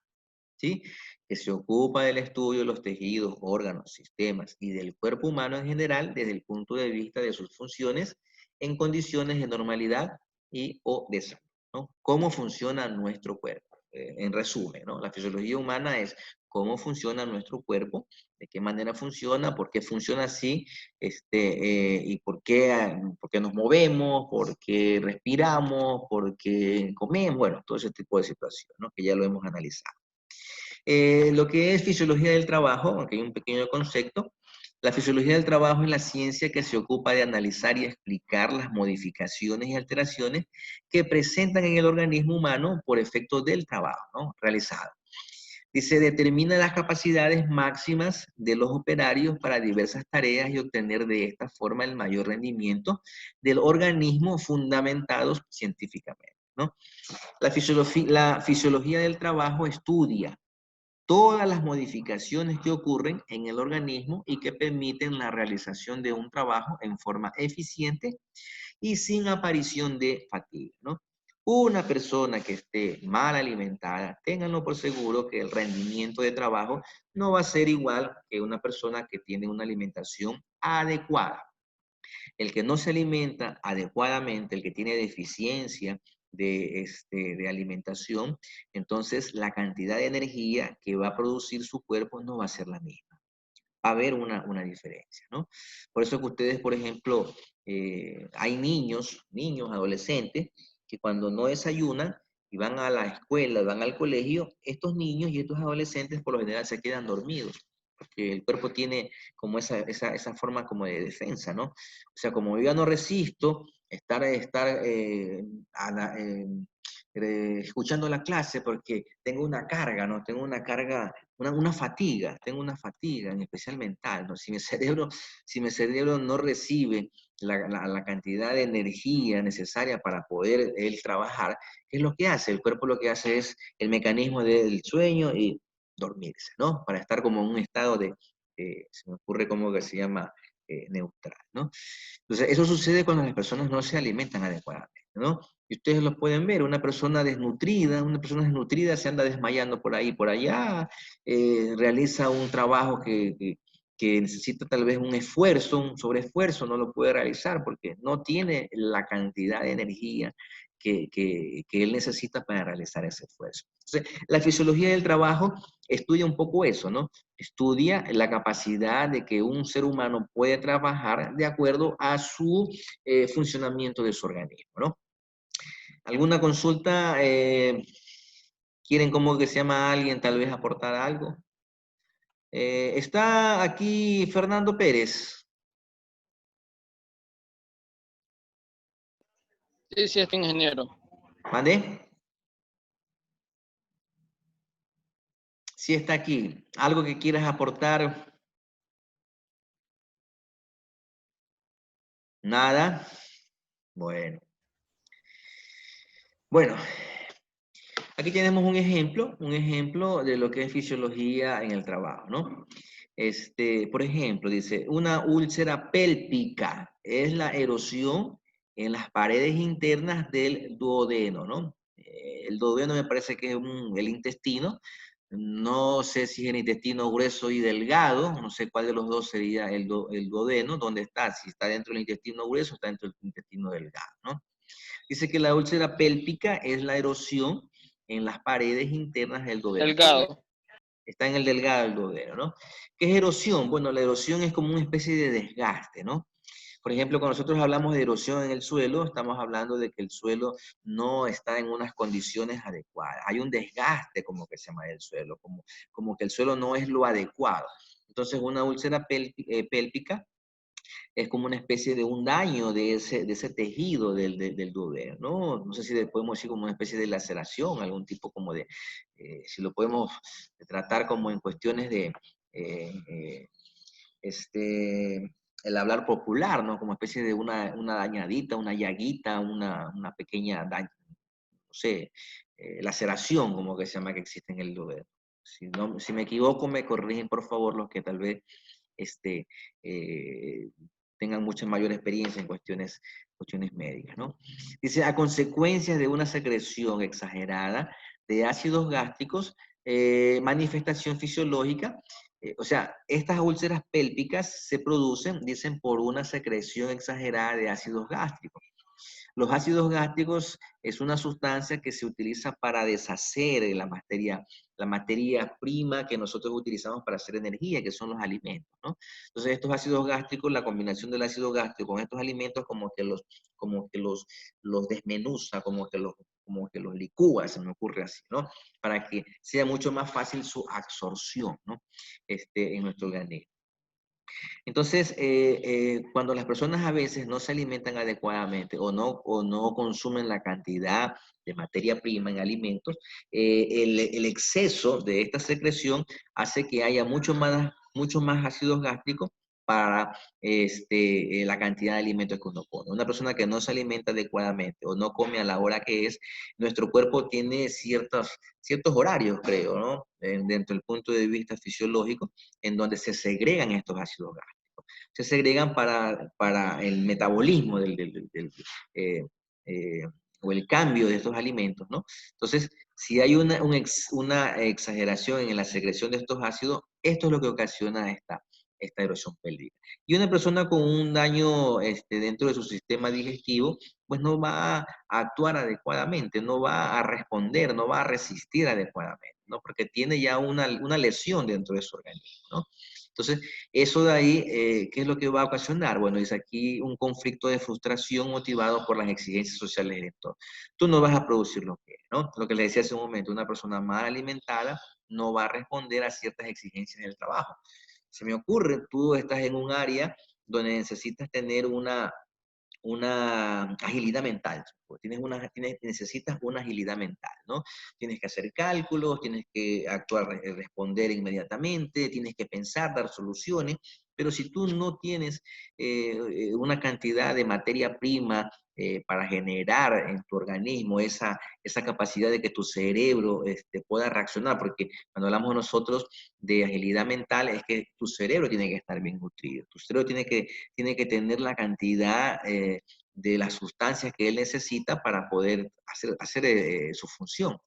¿sí? Que se ocupa del estudio de los tejidos, órganos, sistemas y del cuerpo humano en general desde el punto de vista de sus funciones en condiciones de normalidad y o de salud, ¿no? ¿Cómo funciona nuestro cuerpo? En resumen, ¿no? La fisiología humana es cómo funciona nuestro cuerpo, de qué manera funciona, por qué funciona así, y por qué nos movemos, por qué respiramos, por qué comemos, bueno, todo ese tipo de situaciones, ¿no? Que ya lo hemos analizado. Lo que es fisiología del trabajo, aunque hay un pequeño concepto, la fisiología del trabajo es la ciencia que se ocupa de analizar y explicar las modificaciones y alteraciones que presentan en el organismo humano por efecto del trabajo, ¿no? Realizado. Dice, determina las capacidades máximas de los operarios para diversas tareas y obtener de esta forma el mayor rendimiento del organismo fundamentados científicamente, ¿no? La fisiología del trabajo estudia todas las modificaciones que ocurren en el organismo y que permiten la realización de un trabajo en forma eficiente y sin aparición de fatiga, ¿no? Una persona que esté mal alimentada, ténganlo por seguro que el rendimiento de trabajo no va a ser igual que una persona que tiene una alimentación adecuada. El que no se alimenta adecuadamente, el que tiene deficiencia de alimentación, entonces la cantidad de energía que va a producir su cuerpo no va a ser la misma. Va a haber una diferencia, ¿no? Por eso que ustedes, por ejemplo, hay niños, adolescentes, que cuando no desayunan y van a la escuela, van al colegio, estos niños y estos adolescentes por lo general se quedan dormidos, porque el cuerpo tiene como esa forma como de defensa, ¿no? O sea, como yo ya no resisto estar escuchando la clase porque tengo una carga, ¿no? Tengo una carga, tengo una fatiga, en especial mental, ¿no? Si mi cerebro no recibe la cantidad de energía necesaria para poder él trabajar, ¿qué es lo que hace? El cuerpo lo que hace es el mecanismo del sueño y dormirse, ¿no? Para estar como en un estado se me ocurre como que se llama neutral, ¿no? Entonces, eso sucede cuando las personas no se alimentan adecuadamente, ¿no? Y ustedes lo pueden ver, una persona desnutrida se anda desmayando por ahí, por allá, realiza un trabajo que necesita tal vez un esfuerzo, un sobreesfuerzo, no lo puede realizar porque no tiene la cantidad de energía que él necesita para realizar ese esfuerzo. Entonces, la fisiología del trabajo estudia un poco eso, ¿no? Estudia la capacidad de que un ser humano puede trabajar de acuerdo a su funcionamiento de su organismo, ¿no? ¿Alguna consulta? ¿Quieren como que se llama alguien tal vez aportar algo? Está aquí Fernando Pérez. Sí, sí, es ingeniero. ¿Mande? Sí está aquí. ¿Algo que quieras aportar? ¿Nada? Bueno. Bueno, aquí tenemos un ejemplo de lo que es fisiología en el trabajo, ¿no? Por ejemplo, dice, una úlcera pélvica es la erosión en las paredes internas del duodeno, ¿no? El duodeno me parece que es el intestino. No sé si es el intestino grueso y delgado, no sé cuál de los dos sería el duodeno, ¿dónde está? Si está dentro del intestino grueso o está dentro del intestino delgado, ¿no? Dice que la úlcera pélvica es la erosión en las paredes internas del duodeno. Delgado. Está en el delgado del duodeno, ¿no? ¿Qué es erosión? Bueno, la erosión es como una especie de desgaste, ¿no? Por ejemplo, cuando nosotros hablamos de erosión en el suelo, estamos hablando de que el suelo no está en unas condiciones adecuadas. Hay un desgaste, como que se llama, del suelo, como que el suelo no es lo adecuado. Entonces, una úlcera pélvica es como una especie de un daño de ese tejido del duodeno, ¿no? No sé si podemos decir como una especie de laceración, algún tipo como si lo podemos tratar como en cuestiones de, el hablar popular, ¿no? Como especie de una dañadita, una llaguita, una pequeña daño, no sé, laceración, como que se llama, que existe en el duodeno. Si me equivoco, me corrigen, por favor, los que tal vez eh, tengan mucha mayor experiencia en cuestiones médicas, ¿no? Dice, a consecuencia de una secreción exagerada de ácidos gástricos, manifestación fisiológica, o sea, estas úlceras pélvicas se producen, dicen, por una secreción exagerada de ácidos gástricos. Los ácidos gástricos es una sustancia que se utiliza para deshacer la materia prima que nosotros utilizamos para hacer energía, que son los alimentos, ¿no? Entonces, estos ácidos gástricos, la combinación del ácido gástrico con estos alimentos como que los desmenuza, como que los licúa, se me ocurre así, ¿no? Para que sea mucho más fácil su absorción, ¿no? En nuestro organismo. Entonces, cuando las personas a veces no se alimentan adecuadamente o no consumen la cantidad de materia prima en alimentos, el exceso de esta secreción hace que haya mucho más ácidos gástricos para la cantidad de alimentos que uno come. Una persona que no se alimenta adecuadamente o no come a la hora que es, nuestro cuerpo tiene ciertos horarios, creo, ¿no? Dentro del punto de vista fisiológico, en donde se segregan estos ácidos gástricos. Se segregan para el metabolismo o el cambio de estos alimentos, ¿no? Entonces, si hay una exageración en la secreción de estos ácidos, esto es lo que ocasiona esta erosión pélvica. Y una persona con un daño dentro de su sistema digestivo, pues no va a actuar adecuadamente, no va a responder, no va a resistir adecuadamente, ¿no? Porque tiene ya una lesión dentro de su organismo, ¿no? Entonces, eso de ahí, ¿qué es lo que va a ocasionar? Bueno, es aquí un conflicto de frustración motivado por las exigencias sociales del entorno. Tú no vas a producir lo que es, ¿no? Lo que le decía hace un momento, una persona mal alimentada no va a responder a ciertas exigencias del trabajo. Se me ocurre, tú estás en un área donde necesitas tener una agilidad mental. Necesitas una agilidad mental, ¿no? Tienes que hacer cálculos, tienes que actuar, responder inmediatamente, tienes que pensar, dar soluciones, pero si tú no tienes una cantidad de materia prima para generar en tu organismo esa capacidad de que tu cerebro pueda reaccionar, porque cuando hablamos nosotros de agilidad mental es que tu cerebro tiene que estar bien nutrido, tu cerebro tiene que tener la cantidad de las sustancias que él necesita para poder hacer su función.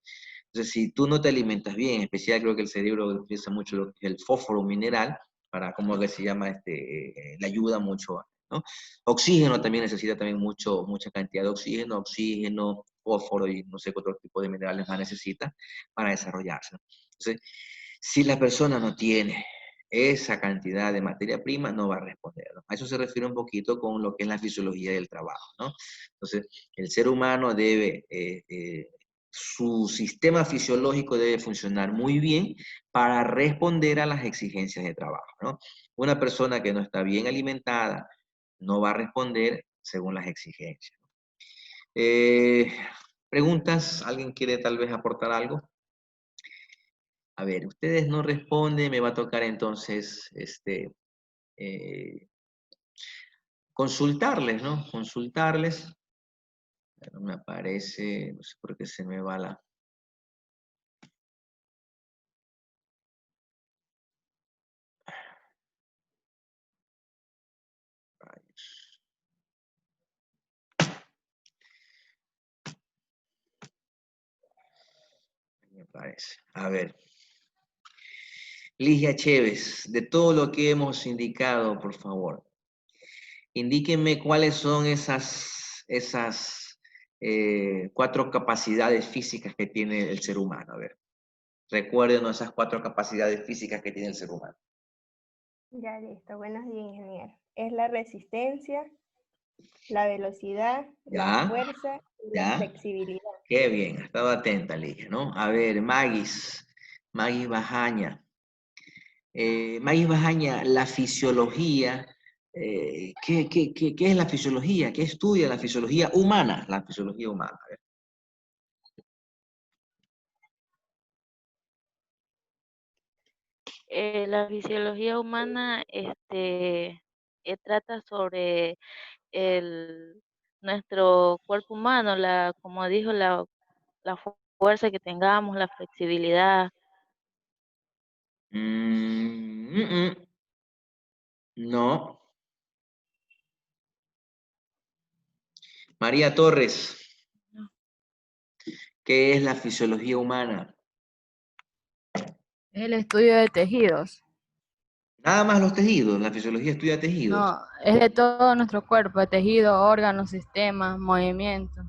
Entonces, si tú no te alimentas bien, en especial creo que el cerebro utiliza mucho lo que es el fósforo mineral, para, ¿cómo que se llama? Le ayuda mucho, ¿no? Oxígeno también necesita también mucha cantidad de oxígeno, fósforo y no sé qué otro tipo de minerales más necesita para desarrollarse. Entonces, si la persona no tiene esa cantidad de materia prima, no va a responder, ¿no? A eso se refiere un poquito con lo que es la fisiología del trabajo, ¿no? Entonces, el ser humano su sistema fisiológico debe funcionar muy bien para responder a las exigencias de trabajo, ¿no? Una persona que no está bien alimentada no va a responder según las exigencias. Eh, ¿Preguntas? ¿Alguien quiere tal vez aportar algo? A ver, ustedes no responden, me va a tocar entonces eh, consultarles, ¿no? Consultarles. No me aparece, no sé por qué se me va la... Me parece. A ver. Ligia Chévez, de todo lo que hemos indicado, por favor, indíquenme cuáles son esas 4 capacidades físicas que tiene el ser humano. A ver, recuérdenos esas 4 capacidades físicas que tiene el ser humano. Ya listo, buenos días, ingeniero. Es la resistencia, la velocidad, la ¿Ya? fuerza y la ¿Ya? flexibilidad. Qué bien, estaba atenta, Ligia, ¿no? A ver, Magis Bajaña. Magis Bajaña, la fisiología, ¿qué es la fisiología? ¿Qué estudia la fisiología humana? La fisiología humana. A ver. La fisiología humana trata sobre nuestro cuerpo humano, como dijo, la fuerza que tengamos, la flexibilidad. No. María Torres, ¿qué es la fisiología humana? Es el estudio de tejidos. Nada más los tejidos, la fisiología estudia tejidos. No, es de todo nuestro cuerpo, de tejidos, órganos, sistemas, movimientos.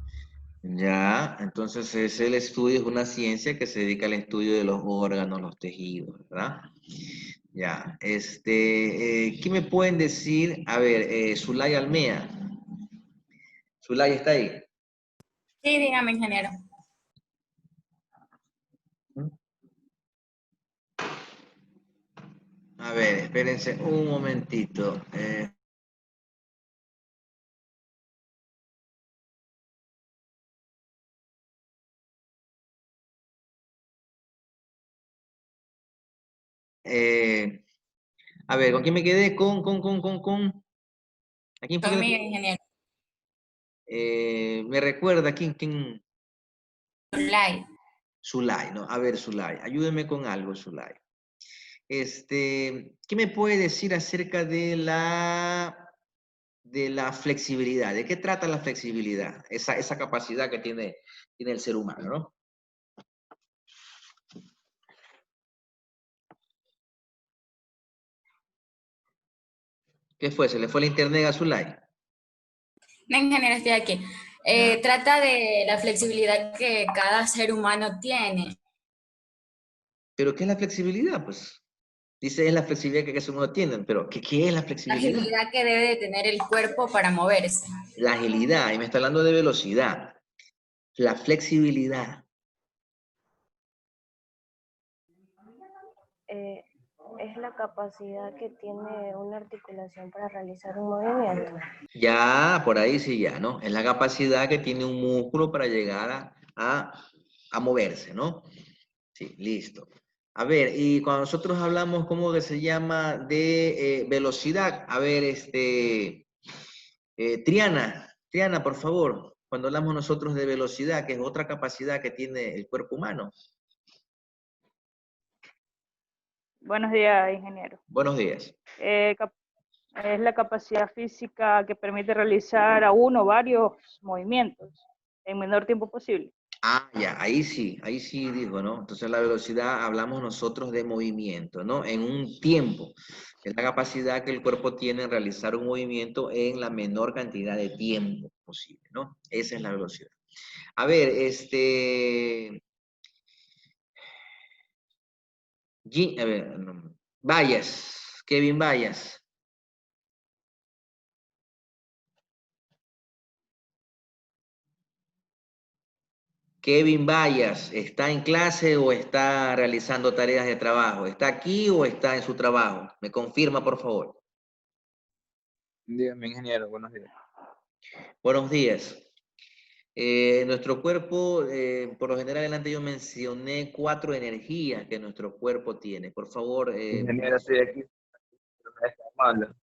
Ya, entonces es el estudio, es una ciencia que se dedica al estudio de los órganos, los tejidos, ¿verdad? Ya, ¿qué me pueden decir? A ver, Zulay Almea. Zulay está ahí. Sí, dígame, ingeniero. A ver, espérense un momentito. A ver, ¿con quién me quedé? ¿A quién fue que Conmigo, ingeniero. me recuerda? ¿Quién? Zulay. Zulay, ¿no? A ver, Zulay, ayúdeme con algo, Zulay. ¿Qué me puede decir acerca de la flexibilidad? ¿De qué trata la flexibilidad? Esa capacidad que tiene el ser humano, ¿no? ¿Qué fue? ¿Se le fue el internet a Zulay? No, ingeniero, estoy aquí. Trata de la flexibilidad que cada ser humano tiene. ¿Pero qué es la flexibilidad? Pues dice es la flexibilidad que cada uno tiene, pero ¿qué es la La flexibilidad? agilidad que debe de tener el cuerpo para moverse. La agilidad, y me está hablando de velocidad. La flexibilidad. Es la capacidad que tiene una articulación para realizar un movimiento. Ya, por ahí sí ya, ¿no? Es la capacidad que tiene un músculo para llegar a moverse, ¿no? Sí, listo. A ver, y cuando nosotros hablamos, ¿cómo que se llama? De velocidad. A ver, Triana, por favor, cuando hablamos nosotros de velocidad, que es otra capacidad que tiene el cuerpo humano. Buenos días, ingeniero. Buenos días. Es la capacidad física que permite realizar a uno varios movimientos en menor tiempo posible. Ah, ya, ahí sí dijo, ¿no? Entonces la velocidad hablamos nosotros de movimiento, ¿no? En un tiempo. Es la capacidad que el cuerpo tiene en realizar un movimiento en la menor cantidad de tiempo posible, ¿no? Esa es la velocidad. A ver, a ver, no, Vallas, Kevin Vallas. Kevin Vallas, ¿está en clase o está realizando tareas de trabajo? ¿Está aquí o está en su trabajo? Me confirma, por favor. Dígame, ingeniero, buenos días. Buenos días. Nuestro cuerpo, por lo general, adelante yo mencioné 4 energías que nuestro cuerpo tiene. Por favor, Ingeniero, estoy aquí. Me está llamando.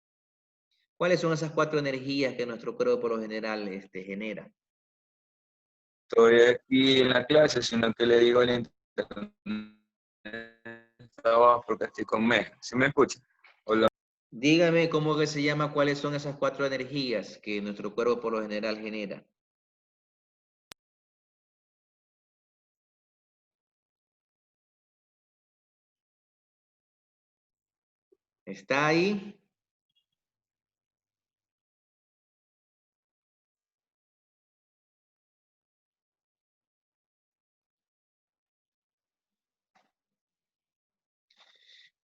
¿cuáles son esas 4 energías que nuestro cuerpo por lo general genera? Estoy aquí en la clase, sino que le digo al internet trabajo porque estoy con Mega. ¿Sí me escucha? Hola. Dígame cómo que se llama, cuáles son esas 4 energías que nuestro cuerpo por lo general genera. ¿Está ahí?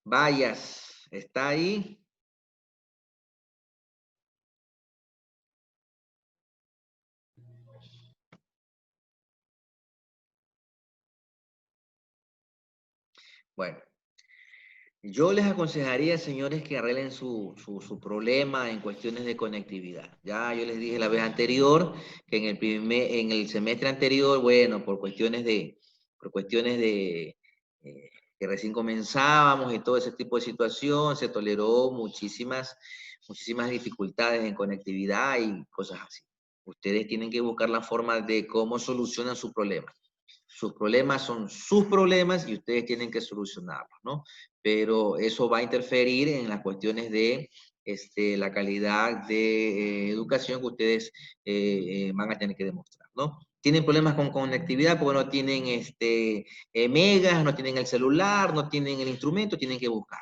Vallas, ¿está ahí? Bueno, yo les aconsejaría, señores, que arreglen su problema en cuestiones de conectividad. Ya yo les dije la vez anterior que en el semestre anterior, bueno, por cuestiones de que recién comenzábamos y todo ese tipo de situación, se toleró muchísimas dificultades en conectividad y cosas así. Ustedes tienen que buscar la forma de cómo solucionan su problema. Sus problemas son sus problemas y ustedes tienen que solucionarlos, ¿no? Pero eso va a interferir en las cuestiones de la calidad de educación que ustedes van a tener que demostrar, ¿no? Tienen problemas con conectividad porque no tienen megas, no tienen el celular, no tienen el instrumento, tienen que buscar.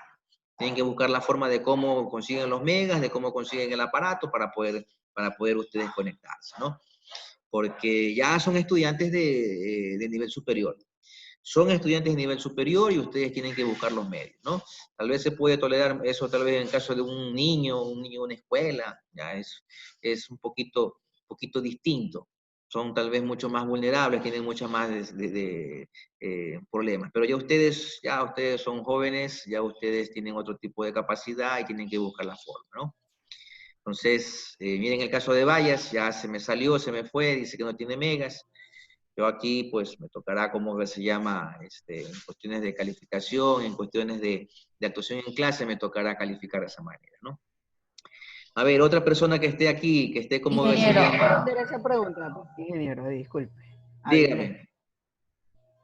Tienen que buscar la forma de cómo consiguen los megas, de cómo consiguen el aparato para poder ustedes conectarse, ¿no? Porque ya son estudiantes de nivel superior. Son estudiantes de nivel superior y ustedes tienen que buscar los medios, ¿no? Tal vez se puede tolerar eso, tal vez en caso de un niño de una escuela, ya es un poquito distinto. Son tal vez mucho más vulnerables, tienen muchas más problemas. Pero ya ustedes son jóvenes, ya ustedes tienen otro tipo de capacidad y tienen que buscar la forma, ¿no? Entonces, miren el caso de Vallas, ya se me salió, se me fue, dice que no tiene megas. Yo aquí, pues, me tocará, ¿cómo se llama? En cuestiones de calificación, en cuestiones de actuación en clase, me tocará calificar de esa manera, ¿no? A ver, otra persona que esté aquí, que esté como que se Ingeniero. llama. Responder esa pregunta, ingeniero, disculpe. Dígame.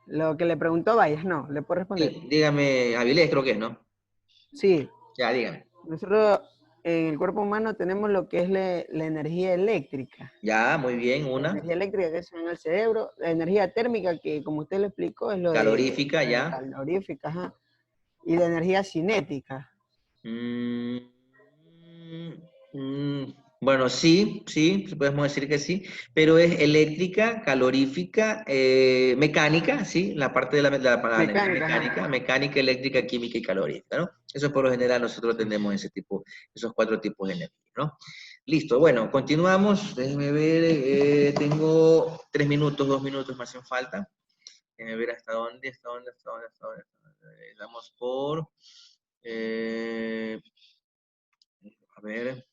Lo que le preguntó Valles, no, le puedo responder. Sí, dígame, Avilés creo que es, ¿no? Sí. Ya, dígame. Nosotros en el cuerpo humano tenemos lo que es la energía eléctrica. Ya, muy bien, La una. energía eléctrica que está en el cerebro, la energía térmica que como usted lo explicó es lo Calorífica, de ya. calorífica, ajá. Y la energía cinética. Bueno, sí, podemos decir que sí, pero es eléctrica, calorífica, mecánica, sí, la parte de la energía Mecánica, ajá. mecánica, eléctrica, química y calórica, ¿no? Eso por lo general nosotros tenemos esos 4 tipos de energía, ¿no? Listo, bueno, continuamos, déjenme ver, tengo 3 minutos, 2 minutos me hacen falta, déjenme ver hasta dónde. Damos por, a ver.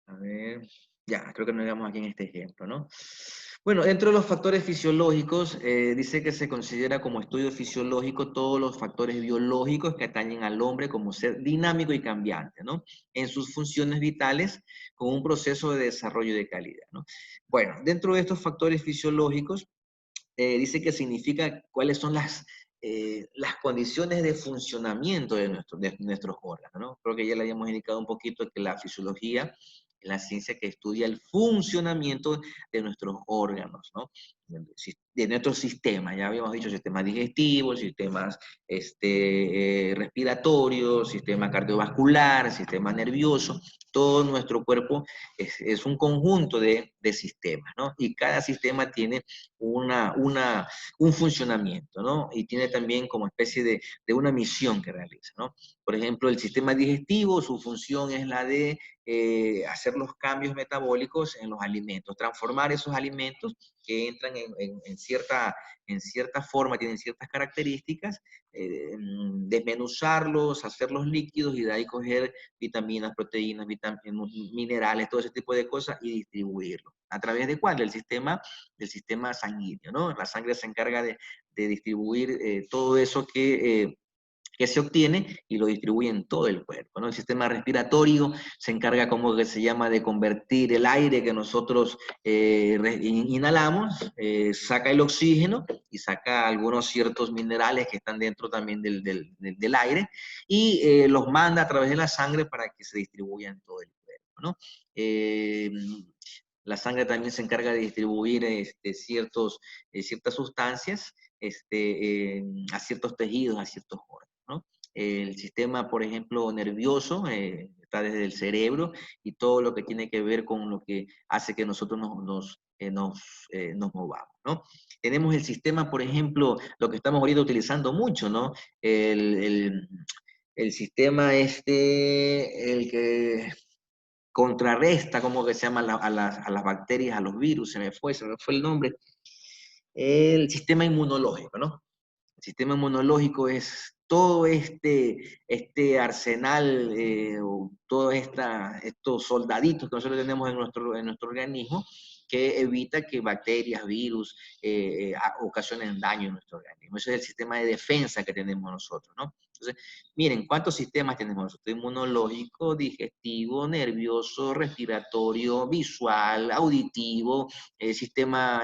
A ver, ya, creo que nos quedamos aquí en este ejemplo, ¿no? Bueno, dentro de los factores fisiológicos, dice que se considera como estudio fisiológico todos los factores biológicos que atañen al hombre como ser dinámico y cambiante, ¿no? En sus funciones vitales con un proceso de desarrollo de calidad, ¿no? Bueno, dentro de estos factores fisiológicos, dice que significa cuáles son las condiciones de funcionamiento de nuestros órganos, ¿no? Creo que ya le habíamos indicado un poquito que la fisiología es la ciencia que estudia el funcionamiento de nuestros órganos, ¿no? De nuestro sistema, ya habíamos dicho sistema digestivo, sistemas respiratorios, sistema cardiovascular, sistema nervioso, todo nuestro cuerpo es un conjunto de sistemas, ¿no? Y cada sistema tiene un funcionamiento, ¿no? Y tiene también como especie de una misión que realiza, ¿no? Por ejemplo, el sistema digestivo, su función es la de hacer los cambios metabólicos en los alimentos, transformar esos alimentos que entran en cierta forma, tienen ciertas características, desmenuzarlos, hacerlos líquidos y de ahí coger vitaminas, proteínas, minerales, todo ese tipo de cosas y distribuirlos. ¿A través de cuál? Del sistema sanguíneo, ¿no? La sangre se encarga de distribuir todo eso que se obtiene y lo distribuye en todo el cuerpo, ¿no? El sistema respiratorio se encarga, como que se llama, de convertir el aire que nosotros inhalamos, saca el oxígeno y saca algunos ciertos minerales que están dentro también del aire y los manda a través de la sangre para que se distribuya en todo el cuerpo, ¿no? La sangre también se encarga de distribuir ciertas sustancias a ciertos tejidos, a ciertos órganos, ¿no? El sistema, por ejemplo, nervioso está desde el cerebro y todo lo que tiene que ver con lo que hace que nosotros nos movamos, ¿no? Tenemos el sistema, por ejemplo, lo que estamos ahorita utilizando mucho, ¿no? El sistema el que contrarresta, como que se llama, a las bacterias, a los virus, se me fue el nombre, el sistema inmunológico, ¿no? El sistema inmunológico es todo este arsenal, todos estos soldaditos que nosotros tenemos en nuestro organismo, que evita que bacterias, virus, ocasionen daño en nuestro organismo. Ese es el sistema de defensa que tenemos nosotros, ¿no? Entonces, miren, ¿cuántos sistemas tenemos nosotros? Inmunológico, digestivo, nervioso, respiratorio, visual, auditivo, sistema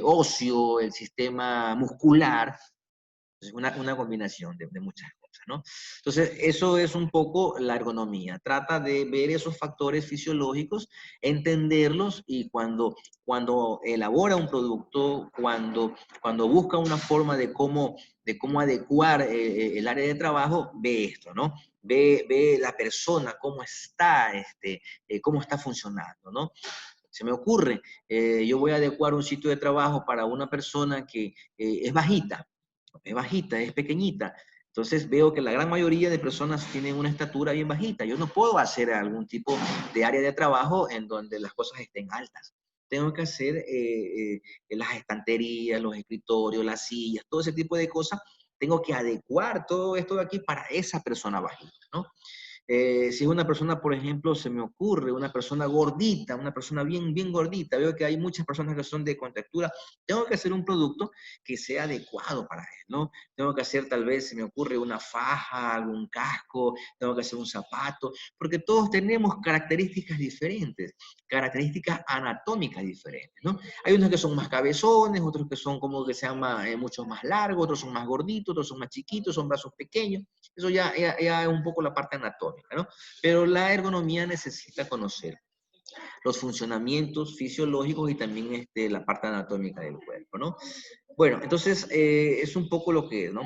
óseo, el sistema muscular. Es una combinación de muchas cosas, ¿no? Entonces, eso es un poco la ergonomía. Trata de ver esos factores fisiológicos, entenderlos y cuando elabora un producto, cuando busca una forma de cómo adecuar el área de trabajo, ve esto, ¿no? Ve la persona, cómo está funcionando, ¿no? Se me ocurre, yo voy a adecuar un sitio de trabajo para una persona que es bajita, es pequeñita. Entonces veo que la gran mayoría de personas tienen una estatura bien bajita. Yo no puedo hacer algún tipo de área de trabajo en donde las cosas estén altas. Tengo que hacer las estanterías, los escritorios, las sillas, todo ese tipo de cosas. Tengo que adecuar todo esto de aquí para esa persona bajita, ¿no? Si es una persona, por ejemplo, se me ocurre, una persona gordita, una persona bien, bien gordita, veo que hay muchas personas que son de contextura, tengo que hacer un producto que sea adecuado para él, ¿no? Tengo que hacer tal vez, se me ocurre, una faja, algún casco, tengo que hacer un zapato, porque todos tenemos características diferentes, características anatómicas diferentes, ¿no? Hay unos que son más cabezones, otros que son como que se llama mucho más largos, otros son más gorditos, otros son más chiquitos, son brazos pequeños, eso ya es un poco la parte anatómica, ¿no? Pero la ergonomía necesita conocer los funcionamientos fisiológicos y también la parte anatómica del cuerpo, ¿no? Bueno, entonces es un poco lo que es, ¿no?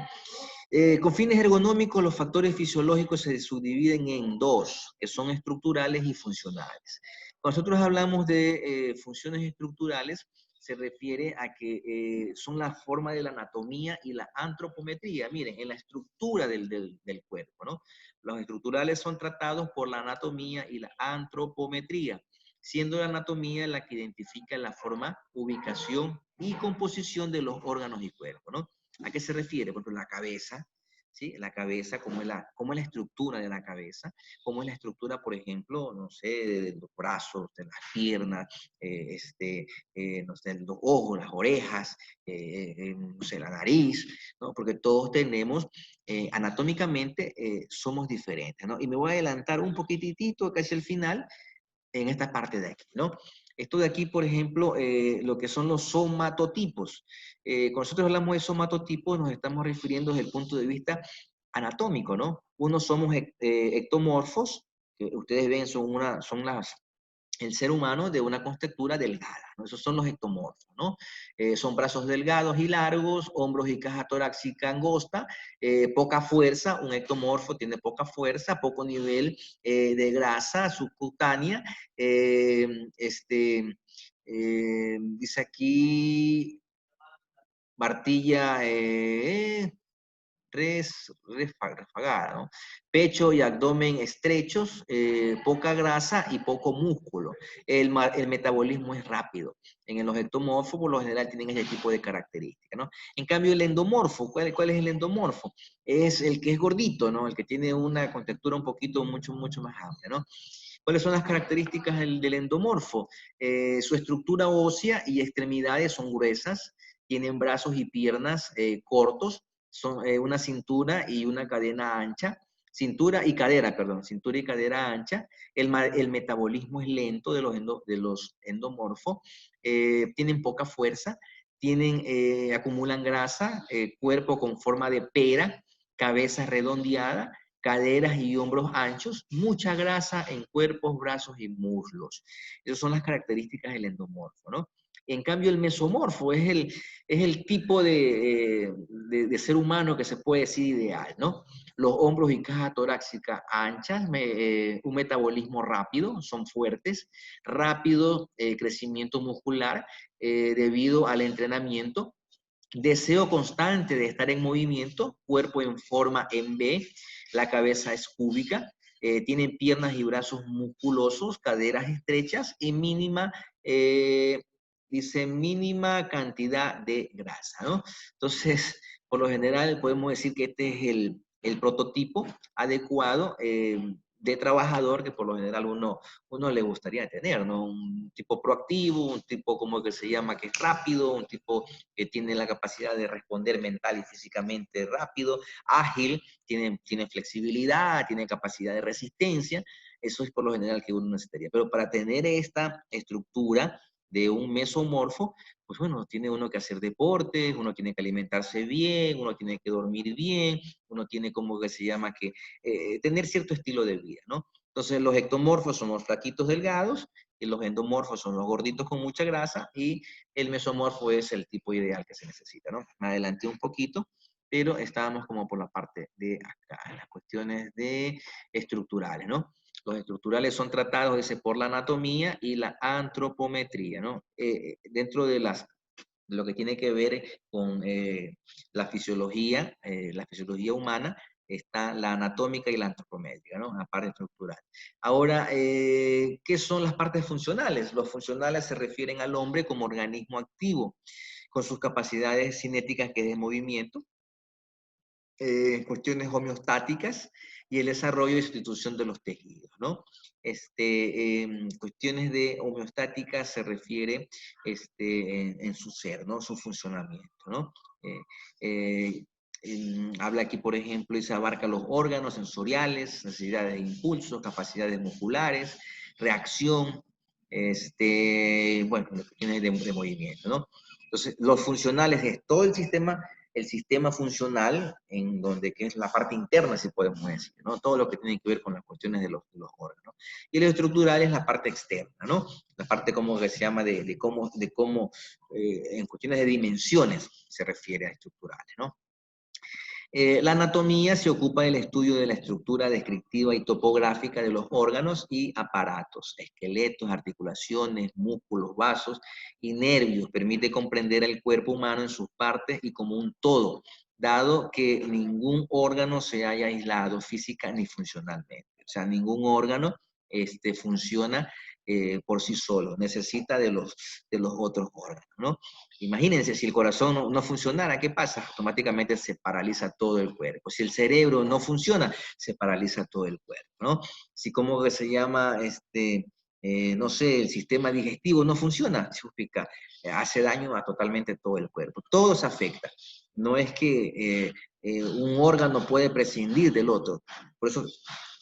Con fines ergonómicos, los factores fisiológicos se subdividen en dos, que son estructurales y funcionales. Cuando nosotros hablamos de funciones estructurales, se refiere a que son la forma de la anatomía y la antropometría. Miren, en la estructura del cuerpo, ¿no? Los estructurales son tratados por la anatomía y la antropometría, siendo la anatomía la que identifica la forma, ubicación y composición de los órganos y cuerpos, ¿no? ¿A qué se refiere? Por ejemplo, la cabeza, ¿sí? La cabeza, cómo es la estructura de la cabeza, cómo es la estructura, por ejemplo, no sé, de los brazos, de las piernas, no sé, los ojos, las orejas, no sé, la nariz, ¿no? Porque todos tenemos, anatómicamente, somos diferentes, ¿no? Y me voy a adelantar un poquitito casi al final, en esta parte de aquí, ¿no? Esto de aquí, por ejemplo, lo que son los somatotipos. Cuando nosotros hablamos de somatotipos, nos estamos refiriendo desde el punto de vista anatómico, ¿no? Unos somos ectomorfos, que ustedes ven, son el ser humano de una contextura delgada, ¿no? Esos son los ectomorfos, ¿no? Son brazos delgados y largos, hombros y caja torácica angosta, poca fuerza, un ectomorfo tiene poca fuerza, poco nivel de grasa subcutánea, dice aquí, Martilla, refagada, ¿no? Pecho y abdomen estrechos, poca grasa y poco músculo. El metabolismo es rápido. En los ectomorfos, por lo general, tienen ese tipo de características, ¿no? En cambio, el endomorfo, ¿cuál es el endomorfo? Es el que es gordito, ¿no? El que tiene una contextura un poquito, mucho más amplia, ¿no? ¿Cuáles son las características del endomorfo? Su estructura ósea y extremidades son gruesas, tienen brazos y piernas cortos, son una cintura y una cadena ancha, cintura y cadera ancha. El metabolismo es lento de los endomorfos, tienen poca fuerza, acumulan grasa, cuerpo con forma de pera, cabeza redondeada, caderas y hombros anchos, mucha grasa en cuerpos, brazos y muslos. Esas son las características del endomorfo, ¿no? En cambio, el mesomorfo es el tipo de ser humano que se puede decir ideal, ¿no? Los hombros y caja torácica anchas, un metabolismo rápido, son fuertes, rápido crecimiento muscular debido al entrenamiento, deseo constante de estar en movimiento, cuerpo en forma en V, la cabeza es cúbica, tienen piernas y brazos musculosos, caderas estrechas y dice mínima cantidad de grasa, ¿no? Entonces, por lo general podemos decir que este es el prototipo adecuado de trabajador que por lo general uno le gustaría tener, ¿no? Un tipo proactivo, un tipo como que se llama que es rápido, un tipo que tiene la capacidad de responder mental y físicamente rápido, ágil, tiene flexibilidad, tiene capacidad de resistencia. Eso es por lo general que uno necesitaría. Pero para tener esta estructura de un mesomorfo, pues bueno, tiene uno que hacer deportes, uno tiene que alimentarse bien, uno tiene que dormir bien, uno tiene como que se llama que tener cierto estilo de vida, ¿no? Entonces los ectomorfos son los flaquitos delgados, y los endomorfos son los gorditos con mucha grasa, y el mesomorfo es el tipo ideal que se necesita, ¿no? Me adelanté un poquito, pero estábamos como por la parte de acá, en las cuestiones de estructurales, ¿no? Los estructurales son tratados, dice, por la anatomía y la antropometría, ¿no? Dentro de lo que tiene que ver con la fisiología humana, está la anatómica y la antropométrica, ¿no? La parte estructural. Ahora, ¿qué son las partes funcionales? Los funcionales se refieren al hombre como organismo activo, con sus capacidades cinéticas que es de movimiento, cuestiones homeostáticas y el desarrollo y sustitución de los tejidos, ¿no? Cuestiones de homeostática se refiere en su ser, ¿no? Su funcionamiento, ¿no? Habla aquí, por ejemplo, y se abarca los órganos sensoriales, necesidades de impulsos, capacidades musculares, reacción, bueno, cuestiones de movimiento, ¿no? Entonces, los funcionales es todo el sistema funcional, en donde que es la parte interna, si podemos decir, ¿no? Todo lo que tiene que ver con las cuestiones de los órganos. Y lo estructural es la parte externa, ¿no? La parte como que se llama de cómo en cuestiones de dimensiones se refiere a estructurales, ¿no? La anatomía se ocupa del estudio de la estructura descriptiva y topográfica de los órganos y aparatos, esqueletos, articulaciones, músculos, vasos y nervios. Permite comprender el cuerpo humano en sus partes y como un todo, dado que ningún órgano se haya aislado física ni funcionalmente. O sea, ningún órgano funciona por sí solo, necesita de los otros órganos, ¿no? Imagínense, si el corazón no funcionara, ¿qué pasa? Automáticamente se paraliza todo el cuerpo. Si el cerebro no funciona, se paraliza todo el cuerpo, ¿no? Si, ¿cómo que se llama? No sé, el sistema digestivo no funciona, significa, hace daño a totalmente todo el cuerpo. Todo se afecta. No es que un órgano puede prescindir del otro. Por eso,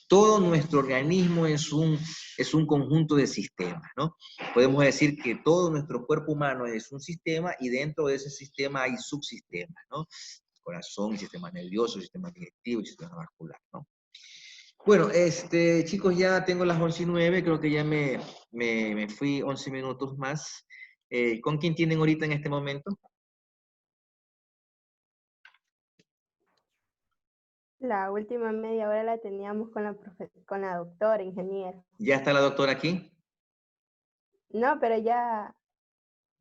todo nuestro organismo es un conjunto de sistemas, ¿no? Podemos decir que todo nuestro cuerpo humano es un sistema y dentro de ese sistema hay subsistemas, ¿no? Corazón, sistema nervioso, sistema digestivo y sistema vascular, ¿no? Bueno, chicos, ya tengo las 11:09, creo que ya me fui 11 minutos más. ¿Con quién tienen ahorita en este momento? La última media hora la teníamos con la doctora, ingeniero. ¿Ya está la doctora aquí? No, pero ya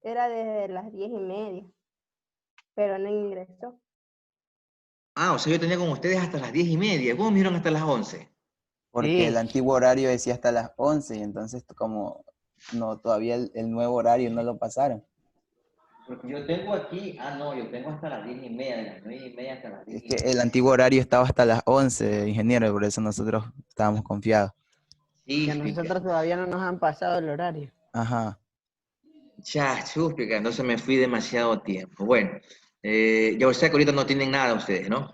era desde las 10:30, pero no ingresó. Ah, o sea, yo tenía con ustedes hasta las 10:30. ¿Cómo me dieron hasta las 11? Porque el antiguo horario decía hasta las 11 y entonces como no, todavía el nuevo horario no lo pasaron. Porque yo tengo aquí, yo tengo hasta las 10:30, de las 9:30 hasta las 10:30. Es que el antiguo horario estaba hasta las 11, ingeniero, y por eso nosotros estábamos confiados. Sí, Que a nosotros todavía no nos han pasado el horario. Ajá. Ya, chúpica, entonces me fui demasiado tiempo. Bueno, ya o sea que ahorita no tienen nada ustedes, ¿no?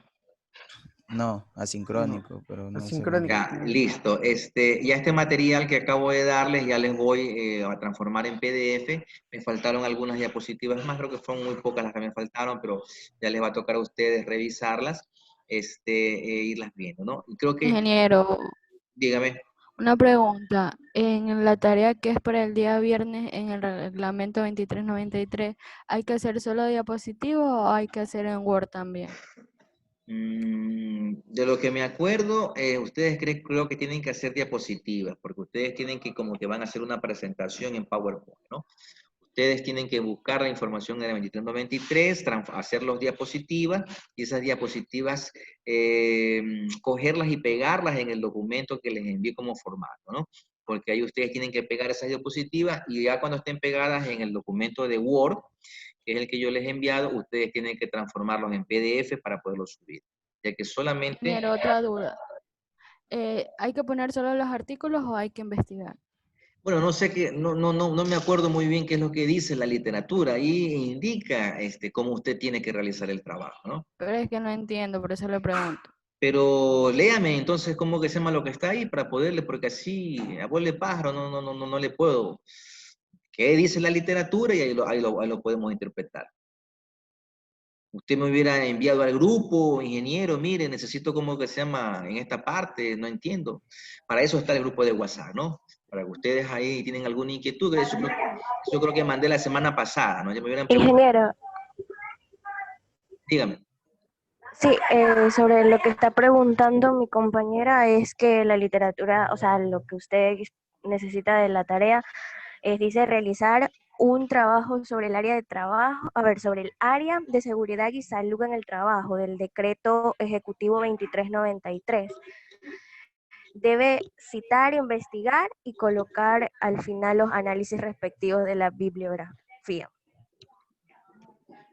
No, asincrónico, pero no asincrónico. Ya, listo. Ya este material que acabo de darles, ya les voy a transformar en PDF. Me faltaron algunas diapositivas más, creo que fueron muy pocas las que me faltaron, pero ya les va a tocar a ustedes revisarlas, irlas viendo, ¿no? Y creo que... Ingeniero, Dígame. una pregunta. En la tarea que es para el día viernes en el reglamento 2393, ¿hay que hacer solo diapositivo o hay que hacer en Word también? De lo que me acuerdo, ustedes creo que tienen que hacer diapositivas, porque ustedes tienen que como que van a hacer una presentación en PowerPoint, ¿no? Ustedes tienen que buscar la información en el 2393, hacer las diapositivas, y esas diapositivas cogerlas y pegarlas en el documento que les envíe como formato, ¿no? Porque ahí ustedes tienen que pegar esas diapositivas, y ya cuando estén pegadas en el documento de Word, que es el que yo les he enviado, ustedes tienen que transformarlos en PDF para poderlos subir. Ya que solamente... Ingeniero, otra duda. ¿Hay que poner solo los artículos o hay que investigar? Bueno, no sé qué, no me acuerdo muy bien qué es lo que dice la literatura. Ahí indica cómo usted tiene que realizar el trabajo, ¿no? Pero es que no entiendo, por eso le pregunto. Pero léame entonces cómo que se llama lo que está ahí para poderle, porque así, a vuelo de pájaro, no le puedo. ¿Qué dice la literatura? Y ahí lo podemos interpretar. Usted me hubiera enviado al grupo, ingeniero, mire, necesito cómo que se llama en esta parte, no entiendo. Para eso está el grupo de WhatsApp, ¿no? Para que ustedes ahí tienen alguna inquietud, eso creo que mandé la semana pasada, ¿no? Ya me hubieran preguntado. Ingeniero, Dígame. sí, sobre lo que está preguntando mi compañera es que la literatura, o sea, lo que usted necesita de la tarea dice realizar un trabajo sobre el área de trabajo, sobre el área de seguridad y salud en el trabajo del decreto ejecutivo 2393. Debe citar, investigar y colocar al final los análisis respectivos de la bibliografía.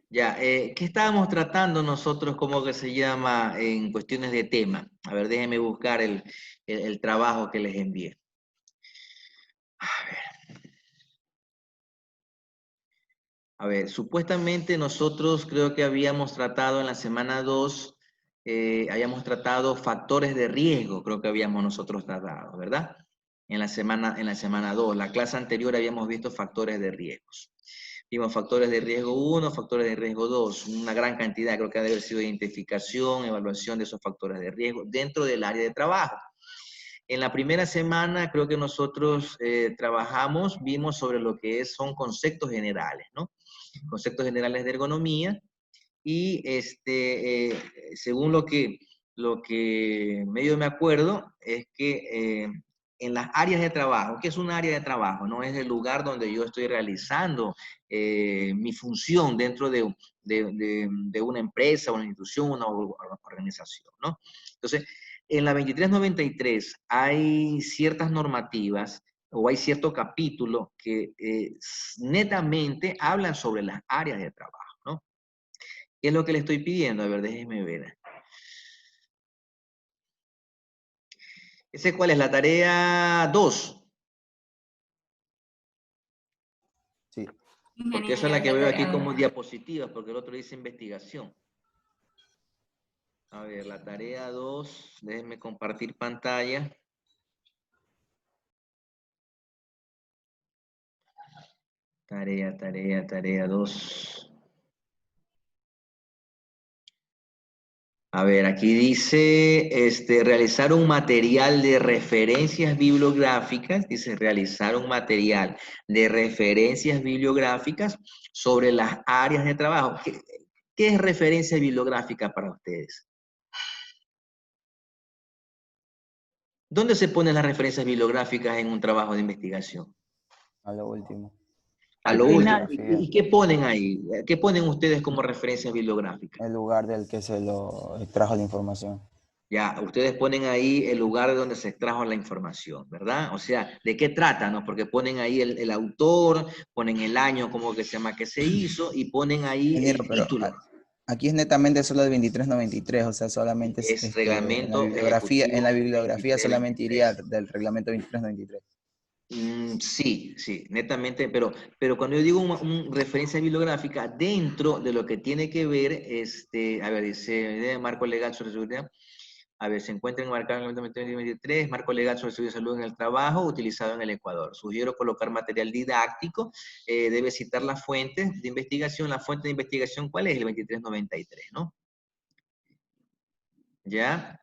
Ya, ¿qué estábamos tratando nosotros, cómo que se llama, en cuestiones de tema? A ver, déjenme buscar el trabajo que les envié. A ver, supuestamente nosotros creo que habíamos tratado en la semana 2, habíamos tratado factores de riesgo, creo que habíamos nosotros tratado, ¿verdad? En la semana 2. La clase anterior habíamos visto factores de riesgos. Vimos factores de riesgo 1, factores de riesgo 2, una gran cantidad, creo que ha de haber sido identificación, evaluación de esos factores de riesgo dentro del área de trabajo. En la primera semana creo que nosotros vimos sobre lo que son conceptos generales, ¿no? Conceptos generales de ergonomía, y según lo que medio me acuerdo es que en las áreas de trabajo, ¿qué es un área de trabajo? No es el lugar donde yo estoy realizando mi función dentro de una empresa, una institución, una organización, ¿no? Entonces, en la 2393 hay ciertas normativas o hay cierto capítulo que netamente hablan sobre las áreas de trabajo, ¿no? ¿Qué es lo que le estoy pidiendo? A ver, déjenme ver. ¿Ese cuál es? La tarea 2. Sí. Porque esa es la que veo aquí como diapositivas, porque el otro dice investigación. A ver, la tarea 2, déjenme compartir pantalla. Tarea 2. A ver, aquí dice, realizar un material de referencias bibliográficas, dice realizar un material de referencias bibliográficas sobre las áreas de trabajo. ¿Qué es referencia bibliográfica para ustedes? ¿Dónde se ponen las referencias bibliográficas en un trabajo de investigación? A lo último. A Al lo último. final. ¿Y qué ponen ahí? ¿Qué ponen ustedes como referencia bibliográfica? El lugar del que se lo extrajo la información. Ya, ustedes ponen ahí el lugar de donde se extrajo la información, ¿verdad? O sea, ¿de qué trata, no? Porque ponen ahí el autor, ponen el año, como que se llama, que se hizo, y ponen ahí Ingeniero, el pero título. aquí es netamente solo el 2393, o sea, solamente Es reglamento en la ejecutivo bibliografía solamente iría 2393. del reglamento 2393. Sí, netamente, pero cuando yo digo una referencia bibliográfica, dentro de lo que tiene que ver, a ver, dice marco legal sobre seguridad, a ver, se encuentra enmarcado en el 2023, marco legal sobre seguridad y salud en el trabajo, utilizado en el Ecuador. Sugiero colocar material didáctico, debe citar las fuentes de investigación. La fuente de investigación, ¿cuál es? El 2393, ¿no? Ya,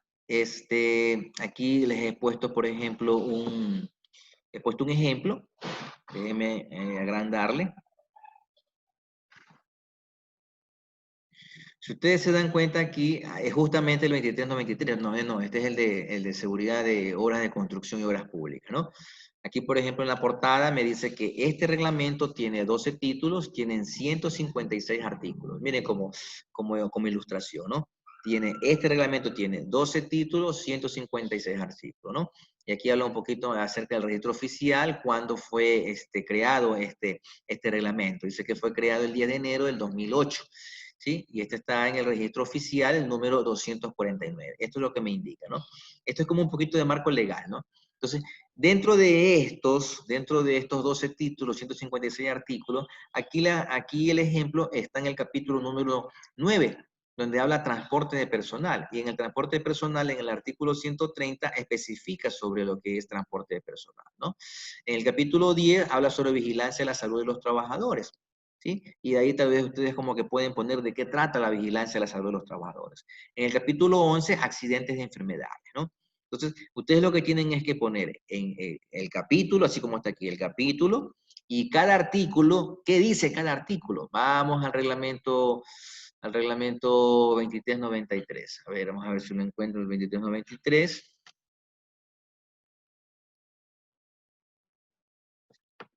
aquí les he puesto, por ejemplo, un ejemplo. Déjenme agrandarle. Si ustedes se dan cuenta aquí, es justamente el 2393, no, este es el de seguridad de obras de construcción y obras públicas, ¿no? Aquí, por ejemplo, en la portada me dice que este reglamento tiene 12 títulos, tienen 156 artículos. Miren como ilustración, ¿no? Este reglamento tiene 12 títulos, 156 artículos, ¿no? Y aquí habla un poquito acerca del registro oficial, cuándo fue creado este reglamento. Dice que fue creado el 10 de enero del 2008. ¿Sí? Y este está en el registro oficial, el número 249. Esto es lo que me indica, ¿no? Esto es como un poquito de marco legal, ¿no? Entonces, dentro de estos 12 títulos, 156 artículos, aquí el ejemplo está en el capítulo número 9, donde habla transporte de personal. Y en el transporte de personal, en el artículo 130, especifica sobre lo que es transporte de personal, ¿no? En el capítulo 10 habla sobre vigilancia de la salud de los trabajadores. ¿Sí? Y de ahí tal vez ustedes como que pueden poner de qué trata la vigilancia de la salud de los trabajadores. En el capítulo 11, accidentes de enfermedades, ¿no? Entonces, ustedes lo que tienen es que poner en el capítulo, así como está aquí el capítulo, y cada artículo, ¿qué dice cada artículo? Vamos al reglamento 2393. A ver, vamos a ver si lo encuentro el 2393.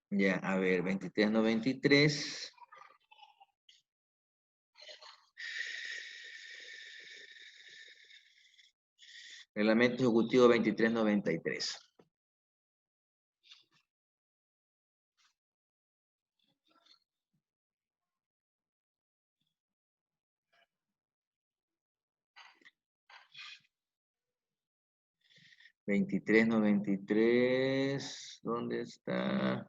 Ya, a ver, 2393. Reglamento Ejecutivo 2393. ¿Dónde está?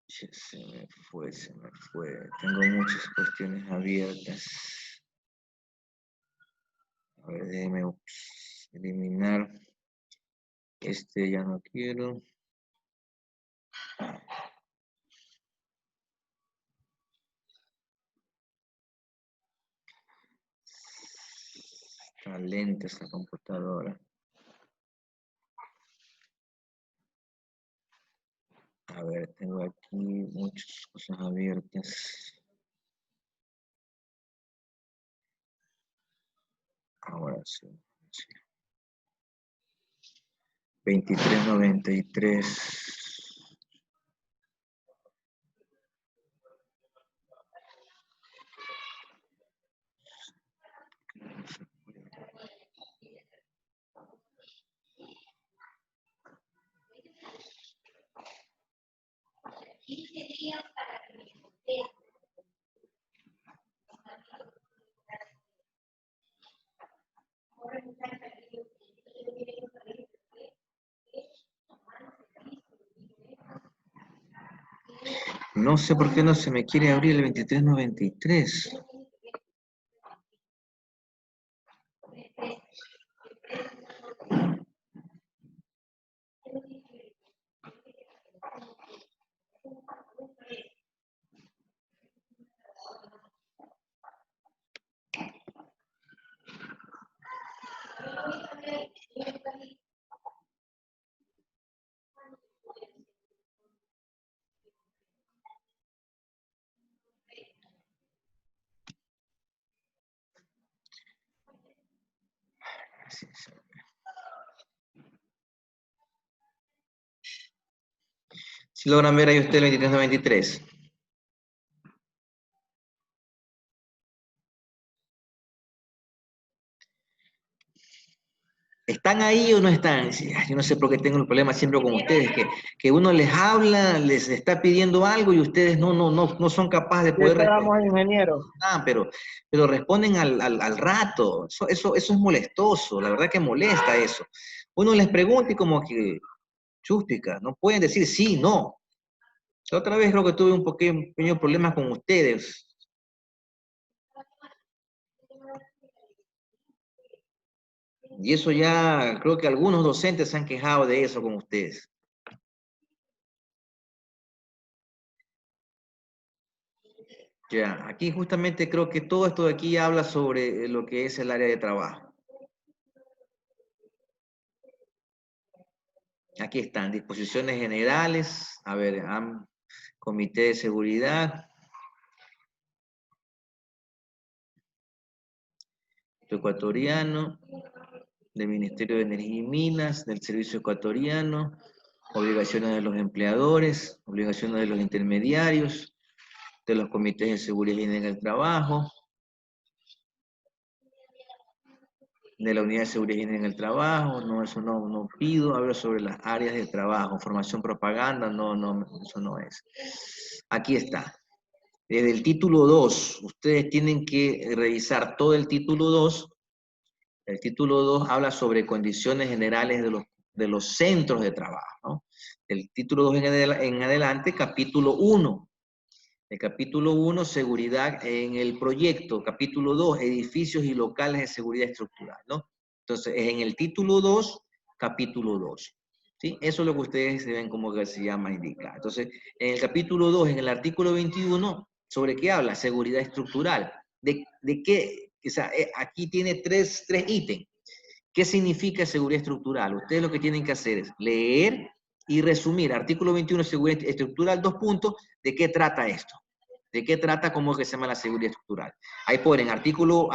Se me fue. Tengo muchas cuestiones abiertas. A ver, déjeme eliminar. Ya no quiero. Está lenta esta computadora. A ver, tengo aquí muchas cosas abiertas. Ahora sí. 2393. No sé por qué no se me quiere abrir el 2393. Si logran ver ahí ustedes el 2393. ¿Están ahí o no están? Yo no sé por qué tengo el problema siempre con ustedes, que uno les habla, les está pidiendo algo y ustedes no son capaces de poder responder. Ingeniero. Pero responden al rato. Eso es molestoso, la verdad que molesta eso. Uno les pregunta y como que, chúspica, no pueden decir sí, no. La otra vez creo que tuve un pequeño problema con ustedes. Y eso ya, creo que algunos docentes se han quejado de eso con ustedes. Ya, aquí justamente creo que todo esto de aquí habla sobre lo que es el área de trabajo. Aquí están, disposiciones generales, a ver, comité de seguridad, ecuatoriano, del Ministerio de Energía y Minas, del Servicio Ecuatoriano, obligaciones de los empleadores, obligaciones de los intermediarios, de los comités de seguridad en el trabajo, de la unidad de seguridad en el trabajo, no, eso no pido, hablo sobre las áreas de trabajo, formación, propaganda, no, eso no es. Aquí está. Desde el título 2, ustedes tienen que revisar todo el título 2. El título 2 habla sobre condiciones generales de los centros de trabajo, ¿no? El título 2 en adelante, capítulo 1. El capítulo 1, seguridad en el proyecto. Capítulo 2, edificios y locales de seguridad estructural, ¿no? Entonces, en el título 2, capítulo 2. ¿Sí? Eso es lo que ustedes ven como que se llama indicar. Entonces, en el capítulo 2, en el artículo 21, ¿sobre qué habla? Seguridad estructural. ¿De qué? O sea, aquí tiene tres ítems. ¿Qué significa seguridad estructural? Ustedes lo que tienen que hacer es leer y resumir. Artículo 21, seguridad estructural, 2 puntos. ¿De qué trata esto? ¿De qué trata? ¿Cómo es que se llama la seguridad estructural? Ahí ponen artículo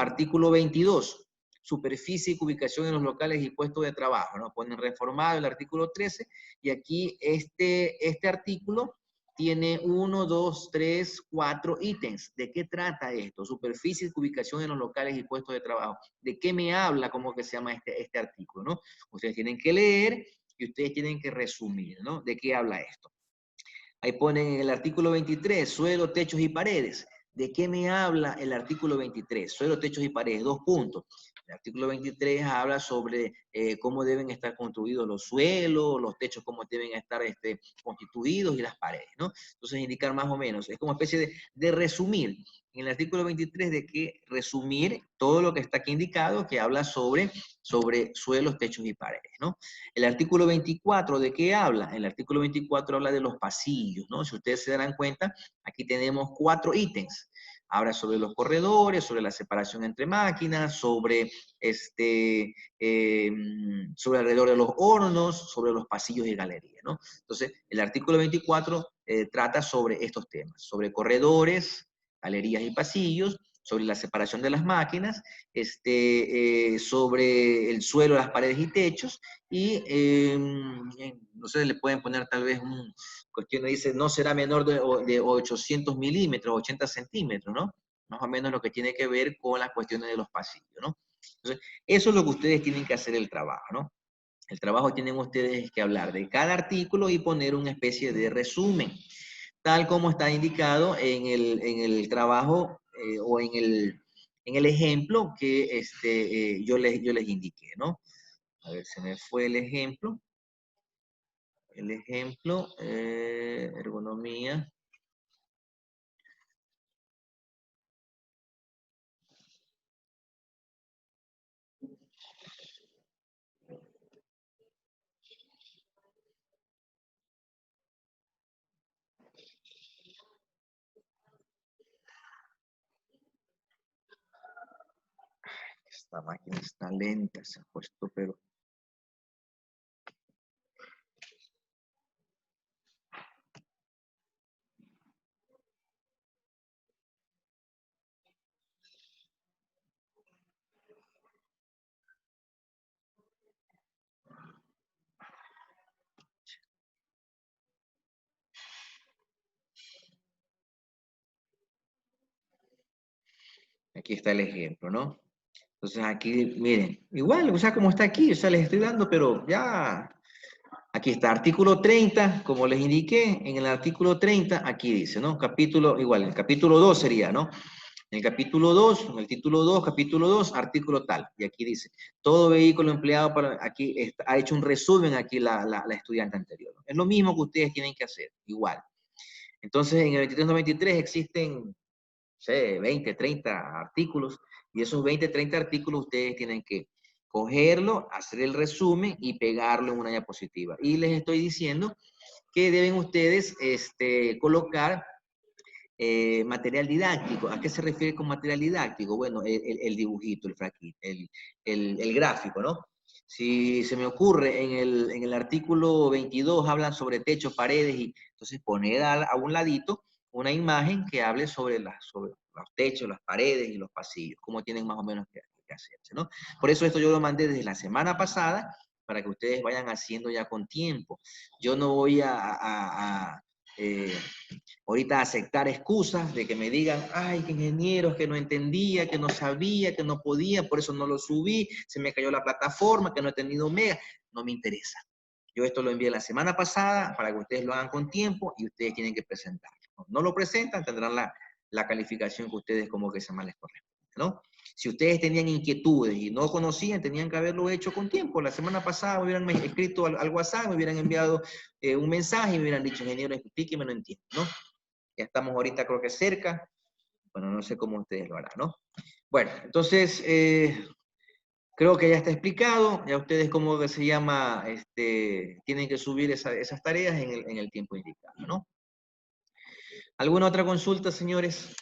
22, superficie y ubicación en los locales y puestos de trabajo, ¿no? Ponen reformado el artículo 13 y aquí este artículo tiene 1, 2, 3, 4 ítems. ¿De qué trata esto? Superficie y ubicación en los locales y puestos de trabajo. ¿De qué me habla? ¿Cómo que se llama este artículo, no? Ustedes tienen que leer y ustedes tienen que resumir, ¿no? ¿De qué habla esto? Ahí ponen en el artículo 23, suelo, techos y paredes. ¿De qué me habla el artículo 23? Suelo, techos y paredes, 2 puntos. El artículo 23 habla sobre cómo deben estar construidos los suelos, los techos, cómo deben estar constituidos y las paredes, ¿no? Entonces indicar más o menos, es como una especie de resumir. En el artículo 23 de que resumir todo lo que está aquí indicado, que habla sobre suelos, techos y paredes, ¿no? El artículo 24, ¿de qué habla? El artículo 24 habla de los pasillos, ¿no? Si ustedes se darán cuenta, aquí tenemos 4 ítems. Habla sobre los corredores, sobre la separación entre máquinas, sobre, sobre alrededor de los hornos, sobre los pasillos y galerías, ¿no? Entonces, el artículo 24 trata sobre estos temas, sobre corredores, galerías y pasillos, sobre la separación de las máquinas, sobre el suelo, las paredes y techos, y no sé, le pueden poner tal vez un cuestión, dice, no será menor de 800 milímetros, 80 centímetros, ¿no? Más o menos lo que tiene que ver con las cuestiones de los pasillos, ¿no? Entonces, eso es lo que ustedes tienen que hacer el trabajo, ¿no? El trabajo tienen ustedes que hablar de cada artículo y poner una especie de resumen, tal como está indicado en el trabajo o en el ejemplo que yo les indiqué, ¿no? A ver, se me fue el ejemplo. El ejemplo, ergonomía. Esta máquina está lenta, se ha puesto, pero... Aquí está el ejemplo, ¿no? Entonces aquí, miren, igual, o sea, como está aquí, o sea, les estoy dando, pero ya... Aquí está, artículo 30, como les indiqué, en el artículo 30, aquí dice, ¿no? Capítulo, igual, el capítulo 2 sería, ¿no? En el capítulo 2, en el título 2, capítulo 2, artículo tal. Y aquí dice, todo vehículo empleado para, aquí ha hecho un resumen aquí la estudiante anterior. Es lo mismo que ustedes tienen que hacer, igual. Entonces, en el 2393 existen, no sé, 20, 30 artículos, y esos 20, 30 artículos ustedes tienen que cogerlo, hacer el resumen y pegarlo en una diapositiva. Y les estoy diciendo que deben ustedes colocar material didáctico. ¿A qué se refiere con material didáctico? Bueno, el dibujito, el gráfico, ¿no? Si se me ocurre, en el artículo 22 hablan sobre techos, paredes, y entonces poner a un ladito una imagen que hable sobre los techos, las paredes y los pasillos, cómo tienen más o menos que hacerse, ¿no? Por eso esto yo lo mandé desde la semana pasada, para que ustedes vayan haciendo ya con tiempo. Yo no voy ahorita aceptar excusas de que me digan, ay, que ingenieros, que no entendía, que no sabía, que no podía, por eso no lo subí, se me cayó la plataforma, que no he tenido mega. No me interesa. Yo esto lo envié la semana pasada para que ustedes lo hagan con tiempo y ustedes tienen que presentarlo. No lo presentan, tendrán la calificación que ustedes como que se más les corresponde, ¿no? Si ustedes tenían inquietudes y no conocían, tenían que haberlo hecho con tiempo. La semana pasada me hubieran escrito al WhatsApp, me hubieran enviado un mensaje y me hubieran dicho, ingeniero, explíqueme, no entiendo, ¿no? Ya estamos ahorita creo que cerca. Bueno, no sé cómo ustedes lo harán, ¿no? Bueno, entonces, creo que ya está explicado. Ya ustedes, ¿cómo que se llama? Tienen que subir esas tareas en el tiempo indicado, ¿no? ¿Alguna otra consulta, señores?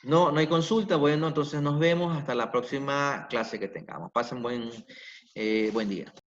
No, no hay consulta. Bueno, entonces nos vemos hasta la próxima clase que tengamos. Pasen buen día.